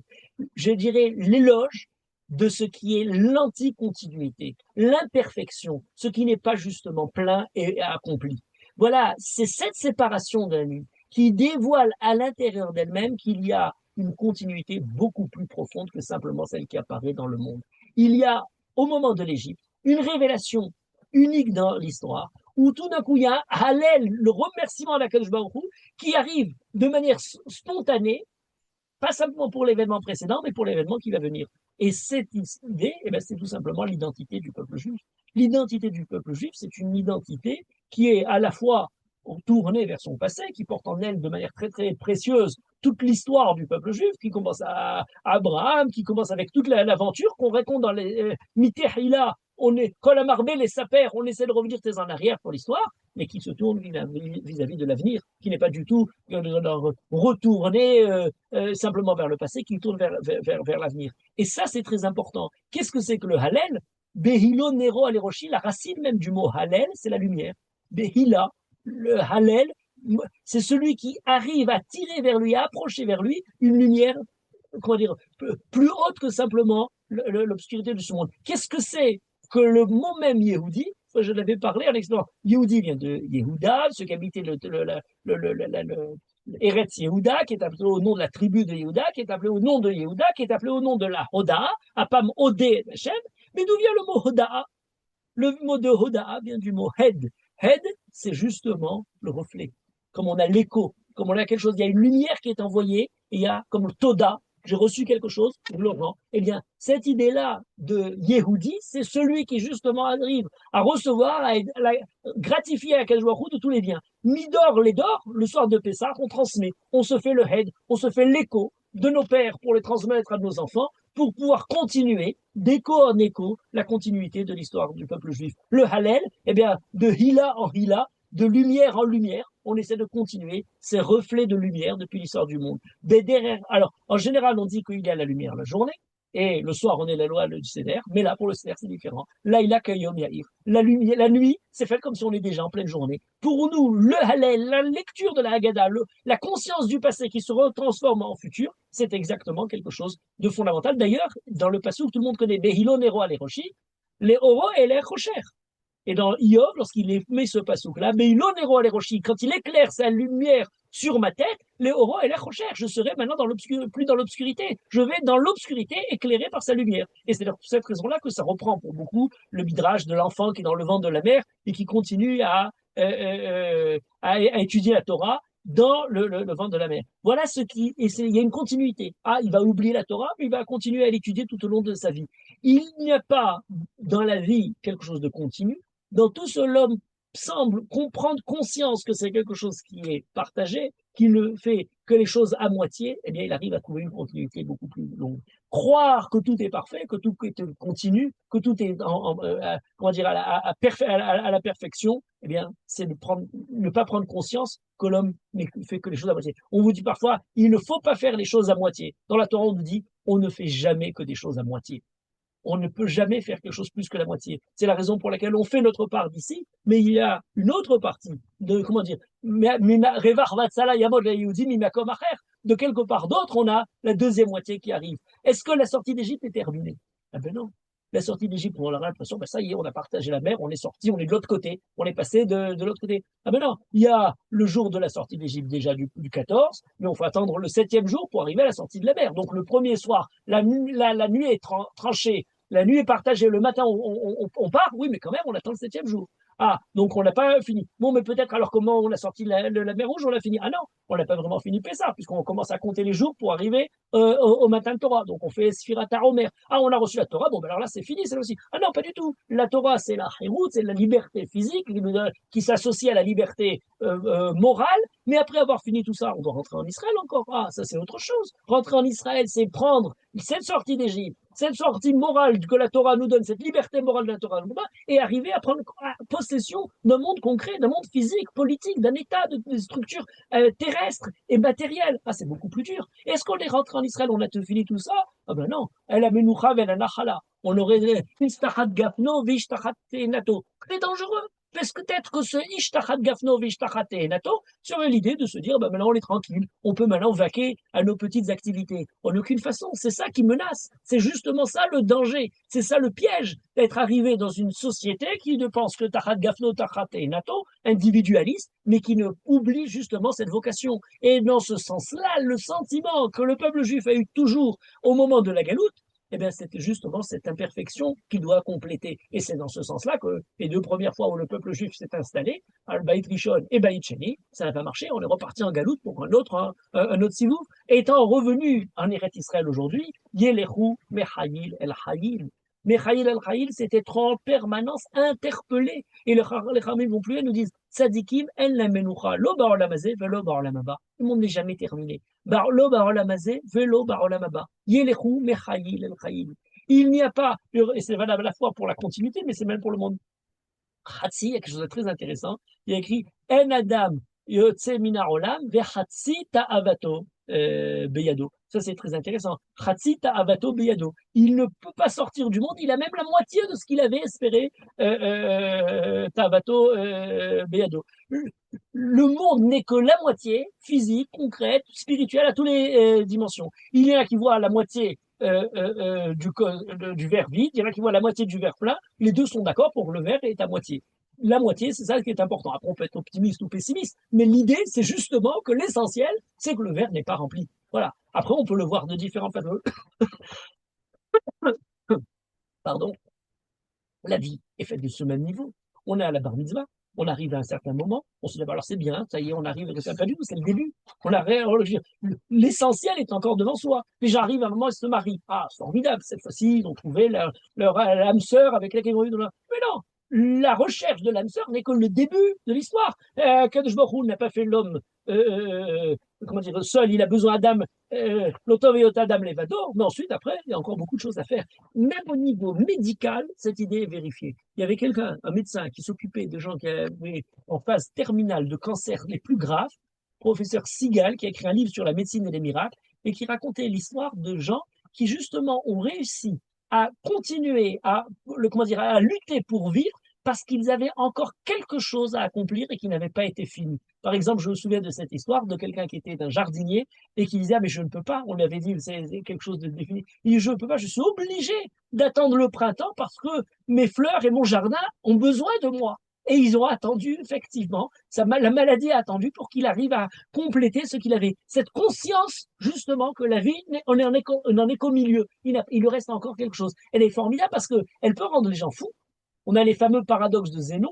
Je dirais l'éloge de ce qui est l'anticontinuité, l'imperfection, ce qui n'est pas justement plein et accompli. Voilà, c'est cette séparation d'un nu qui dévoile à l'intérieur d'elle-même qu'il y a une continuité beaucoup plus profonde que simplement celle qui apparaît dans le monde. Il y a, au moment de l'Égypte, une révélation unique dans l'histoire, où tout d'un coup, il y a un Hallel, le remerciement à la Kadosh Baruch Hu, qui arrive de manière spontanée, pas simplement pour l'événement précédent, mais pour l'événement qui va venir. Et cette idée, eh ben, c'est tout simplement l'identité du peuple juif. L'identité du peuple juif, c'est une identité qui est à la fois tournée vers son passé, qui porte en elle de manière très très précieuse toute l'histoire du peuple juif, qui commence à Abraham, qui commence avec toute l'aventure qu'on raconte dans les Mitehila, on est, quand la marbelle et sa père, on essaie de revenir très en arrière pour l'histoire, mais qui se tourne vis-à-vis de l'avenir, qui n'est pas du tout retourné simplement vers le passé, qui tourne vers l'avenir. Et ça, c'est très important. Qu'est-ce que c'est que le Hallel? Behilo Nero Aleroshi, la racine même du mot Hallel, c'est la lumière. Behila, le Hallel, c'est celui qui arrive à tirer vers lui, à approcher vers lui une lumière, comment dire, plus haute que simplement l'obscurité de ce monde. Qu'est-ce que c'est que le mot même Yehudi? Je l'avais parlé en expliquant. Yehudi vient de Yehuda, ce qui habitait Eretz Yehuda, qui est appelé au nom de la tribu de Yehuda, qui est appelé au nom de Yehuda, qui est appelé au nom de la Hoda, Apam Odé Hashem. Mais d'où vient le mot Hoda? Le mot de Hoda vient du mot Hed. Hed, c'est justement le reflet. Comme on a l'écho, comme on a quelque chose, il y a une lumière qui est envoyée, et il y a comme le Toda, j'ai reçu quelque chose, je le rends. Eh bien, cette idée-là de Yehudi, c'est celui qui justement arrive à recevoir, à gratifier à Kajwahu de tous les biens. Midor, les d'or, le soir de Pessah, on transmet, on se fait le head, on se fait l'écho de nos pères pour les transmettre à nos enfants, pour pouvoir continuer d'écho en écho la continuité de l'histoire du peuple juif. Le Hallel, eh bien, de Hila en Hila, de lumière en lumière, on essaie de continuer ces reflets de lumière depuis l'histoire du monde. Alors, en général, on dit qu'il y a la lumière la journée, et le soir, on est la loi du Seder, mais là, pour le Seder, c'est différent. Là, il a Kayom Yair. La nuit, c'est fait comme si on est déjà en pleine journée. Pour nous, le Hallel, la lecture de la Haggadah, la conscience du passé qui se retransforme en futur, c'est exactement quelque chose de fondamental. D'ailleurs, dans le passage que tout le monde connaît, Behilo Nero Aleroshi, les Oro et les Rocher. Et dans Iov, lorsqu'il met ce passouk-là, mais il quand il éclaire sa lumière sur ma tête, les oro et les rocher, je serai maintenant plus dans l'obscurité. Je vais dans l'obscurité éclairé par sa lumière. Et c'est pour cette raison-là que ça reprend pour beaucoup le midrash de l'enfant qui est dans le ventre de la mère et qui continue à étudier la Torah dans le ventre de la mère. Voilà ce qui, il y a une continuité. Ah, il va oublier la Torah, mais il va continuer à l'étudier tout au long de sa vie. Il n'y a pas dans la vie quelque chose de continu. Dans tout ce, l'homme semble comprendre conscience que c'est quelque chose qui est partagé, qui ne fait que les choses à moitié, eh bien, il arrive à trouver une continuité beaucoup plus longue. Croire que tout est parfait, que tout est continu, que tout est comment dire, à la perfection, eh bien, c'est ne pas prendre conscience que l'homme ne fait que les choses à moitié. On vous dit parfois, il ne faut pas faire les choses à moitié. Dans la Torah, on nous dit, on ne fait jamais que des choses à moitié. On ne peut jamais faire quelque chose plus que la moitié. C'est la raison pour laquelle on fait notre part d'ici, mais il y a une autre partie de, comment dire, de quelque part d'autre, on a la deuxième moitié qui arrive. Est-ce que la sortie d'Égypte est terminée? Ah ben non. La sortie d'Égypte, on a l'impression, ben ça y est, on a partagé la mer, on est sorti, on est de l'autre côté, on est passé de l'autre côté. Ah ben non, il y a le jour de la sortie d'Égypte déjà du 14, mais on faut attendre le 7e jour pour arriver à la sortie de la mer. Donc le premier soir, la nuit est tranchée, la nuit est partagée, le matin on part, oui, mais quand même, on attend le 7e jour. Ah, donc on n'a pas fini. Bon, mais peut-être alors comment on a sorti la mer Rouge, on l'a fini. Ah non, on n'a pas vraiment fini Pessah, puisqu'on commence à compter les jours pour arriver au matin de Torah. Donc on fait Sfirat HaOmer. Ah, on a reçu la Torah, bon, ben alors là c'est fini, c'est aussi. Ah non, pas du tout. La Torah, c'est la Hérout, c'est la liberté physique qui s'associe à la liberté morale. Mais après avoir fini tout ça, on doit rentrer en Israël encore. Ah, ça c'est autre chose. Rentrer en Israël, c'est prendre cette sortie d'Égypte, cette sortie morale que la Torah nous donne, cette liberté morale de la Torah nous donne, et arriver à prendre possession d'un monde concret, d'un monde physique, politique, d'un état de structure terrestre et matérielle. Ah, c'est beaucoup plus dur. Est-ce qu'on est rentré en Israël, on a tout fini tout ça? Ah ben non. Elle a menoucha vel anachala. On aurait istachat gafno vishtachat nato. Très dangereux. Parce que peut-être que ce ishtachat gafno vishtachat nato serait l'idée de se dire, ben maintenant on est tranquille, on peut maintenant vaquer à nos petites activités. En aucune façon, c'est ça qui menace. C'est justement ça le danger. C'est ça le piège d'être arrivé dans une société qui ne pense que tachat gafno tachat nato, individualiste, mais qui ne oublie justement cette vocation. Et dans ce sens-là, le sentiment que le peuple juif a eu toujours au moment de la galoute, eh bien, c'est justement cette imperfection qu'il doit compléter. Et c'est dans ce sens-là que les deux premières fois où le peuple juif s'est installé, Al-Baït Rishon et Baït Sheni, ça n'a pas marché, on est reparti en galoute pour un autre sivouf. Étant revenu en Eretz Israël aujourd'hui, Yelechu Mechayil El Hayil. Mechayil El Hayil, c'est être en permanence interpellé. Et les Khamim non plus, nous disent, Tzadikim en la menoucha, lo ba'olam hazeh, velo ba'olam haba. Le monde n'est jamais terminé. Lo ba'olam hazeh, velo ba'olam haba. Yelechu mechayil el chayil. Il n'y a pas, et c'est valable à la fois pour la continuité, mais c'est même pour le monde. Hatsi, il y a quelque chose de très intéressant. Il y a écrit En Adam yotse mina olam vehatsi ta'avato beyado. Ça, c'est très intéressant. Hatsi ta'avato beyado. Il ne peut pas sortir du monde. Il a même la moitié de ce qu'il avait espéré ta'avato beyado. Le monde n'est que la moitié physique, concrète, spirituelle, à toutes les dimensions. Il y en a qui voient la moitié du verre vide, il y en a qui voient la moitié du verre plein. Les deux sont d'accord pour que le verre est à moitié. La moitié, c'est ça qui est important. Après, on peut être optimiste ou pessimiste, mais l'idée, c'est justement que l'essentiel, c'est que le verre n'est pas rempli. Voilà. Après, on peut le voir de différentes façons. Pardon. La vie est faite de ce même niveau. On est à la bar mitzvah. On arrive à un certain moment, on se dit, bah alors c'est bien, ça y est, on arrive, c'est pas du tout, c'est le début. L'essentiel est encore devant soi. Les gens arrivent à un moment, ils se marient. Ah, c'est formidable, cette fois-ci, ils ont trouvé leur âme sœur avec laquelle ils vont vivre. Mais non, la recherche de l'âme sœur n'est que le début de l'histoire. Kadosh Baruch Hu n'a pas fait l'homme, comment dire, seul, il a besoin d'âme, l'Otov et Adam Levado, mais ensuite, après, il y a encore beaucoup de choses à faire. Même au niveau médical, cette idée est vérifiée. Il y avait quelqu'un, un médecin, qui s'occupait de gens qui avaient en phase terminale de cancer les plus graves, professeur Sigal, qui a écrit un livre sur la médecine et les miracles, et qui racontait l'histoire de gens qui, justement, ont réussi à continuer comment dire, à lutter pour vivre parce qu'ils avaient encore quelque chose à accomplir et qui n'avait pas été fini. Par exemple, je me souviens de cette histoire de quelqu'un qui était un jardinier et qui disait, ah, mais je ne peux pas, on lui avait dit, c'est quelque chose de défini. Il dit, je ne peux pas, je suis obligé d'attendre le printemps parce que mes fleurs et mon jardin ont besoin de moi. Et ils ont attendu, effectivement, la maladie a attendu pour qu'il arrive à compléter ce qu'il avait. Cette conscience, justement, que la vie, on n'en est qu'au milieu. Il lui reste encore quelque chose. Elle est formidable parce qu'elle peut rendre les gens fous. On a les fameux paradoxes de Zénon,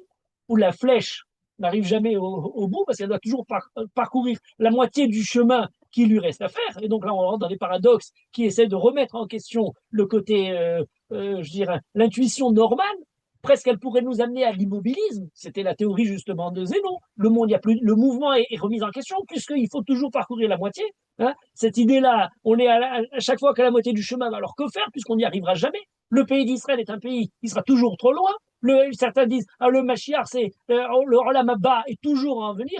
où la flèche n'arrive jamais au bout parce qu'elle doit toujours parcourir la moitié du chemin qui lui reste à faire. Et donc là, on rentre dans des paradoxes qui essaient de remettre en question le côté, je dirais, l'intuition normale. Presque, elle pourrait nous amener à l'immobilisme. C'était la théorie justement de Zénon. Le monde, il y a plus, le mouvement est remis en question puisqu'il faut toujours parcourir la moitié. Hein. Cette idée-là, on est à chaque fois qu'à la moitié du chemin. Alors que faire puisqu'on n'y arrivera jamais? Le pays d'Israël est un pays qui sera toujours trop loin. Certains disent, ah, le Mashiach, c'est le Olam Abba est toujours à venir.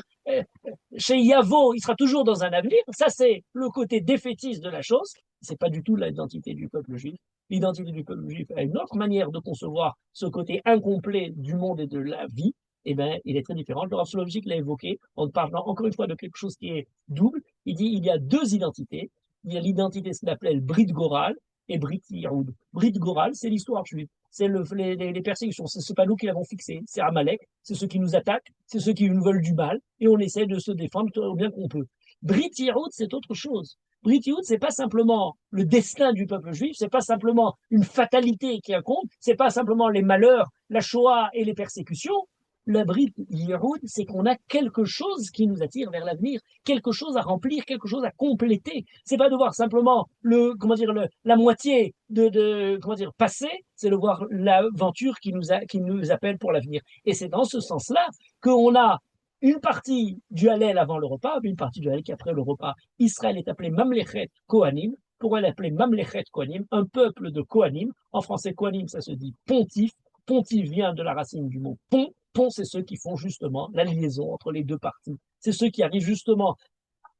Chez Yavo, il sera toujours dans un avenir. Ça, c'est le côté défaitiste de la chose. C'est pas du tout l'identité du peuple juif. L'identité du peuple juif a une autre manière de concevoir ce côté incomplet du monde et de la vie. Eh bien, il est très différent. Le Rav Soloveitchik l'a évoqué en parlant encore une fois de quelque chose qui est double. Il dit il y a deux identités. Il y a l'identité, ce qu'il appelait le Brit Goral et Brit Yahoud. Brit Goral, c'est l'histoire juive. C'est les persécutions. C'est pas nous qui l'avons fixé. C'est Amalek. C'est ceux qui nous attaquent. C'est ceux qui nous veulent du mal. Et on essaie de se défendre au bien qu'on peut. Brit Yahoud, c'est autre chose. Brit Yahoud, c'est pas simplement le destin du peuple juif. C'est pas simplement une fatalité qui incombe. C'est pas simplement les malheurs, la Shoah et les persécutions. La Brit Yahoud, c'est qu'on a quelque chose qui nous attire vers l'avenir, quelque chose à remplir, quelque chose à compléter. C'est pas de voir simplement la moitié comment dire, passer, c'est de voir l'aventure qui nous appelle pour l'avenir. Et c'est dans ce sens-là qu'on a une partie du Hallel avant le repas, une partie du Hallel qui après le repas. Israël est appelé Mamlechet Kohanim. Pourquoi l'appeler Mamlechet Kohanim? Un peuple de Kohanim. En français, Kohanim, ça se dit pontife. Pontife vient de la racine du mot pont. Pont, c'est ceux qui font justement la liaison entre les deux parties. C'est ceux qui arrivent justement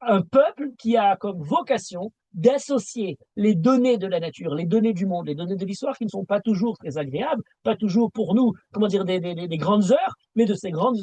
à un peuple qui a comme vocation d'associer les données de la nature, les données du monde, les données de l'histoire qui ne sont pas toujours très agréables, pas toujours pour nous, comment dire, des grandes heures, mais de ces grandes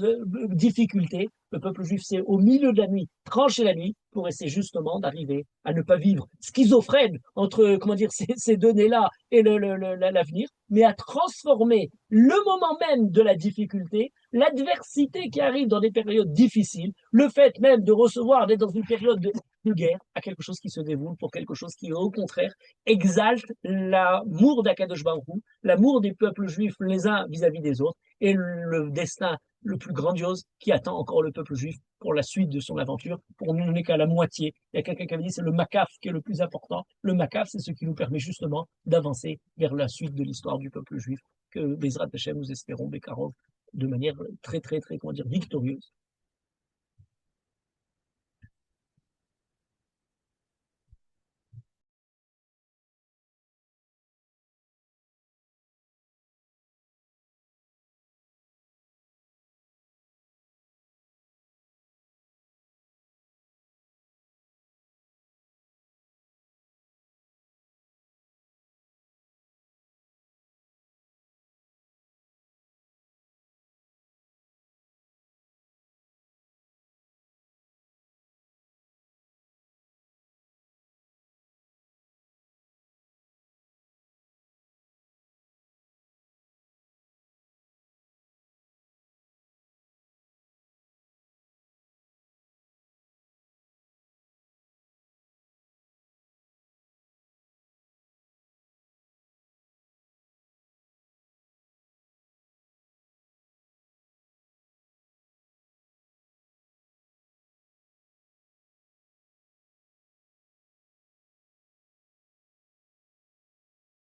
difficultés. Le peuple juif, c'est au milieu de la nuit, trancher la nuit, pour essayer justement d'arriver à ne pas vivre schizophrène entre, comment dire, ces données-là et l'avenir, mais à transformer le moment même de la difficulté, l'adversité qui arrive dans des périodes difficiles, le fait même de recevoir, d'être dans une période de guerre, à quelque chose qui se dévoue pour quelque chose qui, au contraire, exalte l'amour d'Akadosh Baruch Hu, l'amour des peuples juifs les uns vis-à-vis des autres, et le destin le plus grandiose qui attend encore le peuple juif pour la suite de son aventure. Pour nous, on n'est qu'à la moitié. Il y a quelqu'un qui avait dit c'est le Makaf qui est le plus important. Le Makaf, c'est ce qui nous permet justement d'avancer vers la suite de l'histoire du peuple juif que Bezrat Hashem, nous espérons, Bekarov, de manière très, très, très, comment dire, victorieuse.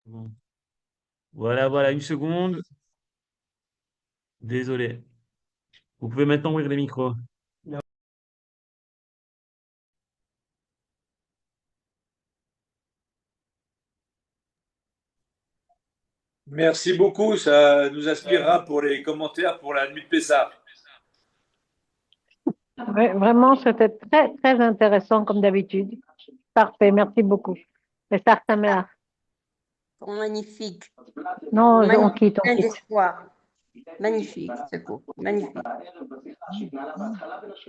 Bon. Voilà, voilà, une seconde. Désolé. Vous pouvez maintenant ouvrir les micros. Merci beaucoup, ça nous inspirera pour les commentaires pour la nuit de Pessah. Ouais, vraiment, c'était très, très intéressant comme d'habitude. Parfait, merci beaucoup. Mais ça, Sameach. Magnifique. Non, on Magnifique. quitte, on Plein quitte. d'espoir. Magnifique, ce cours. Magnifique.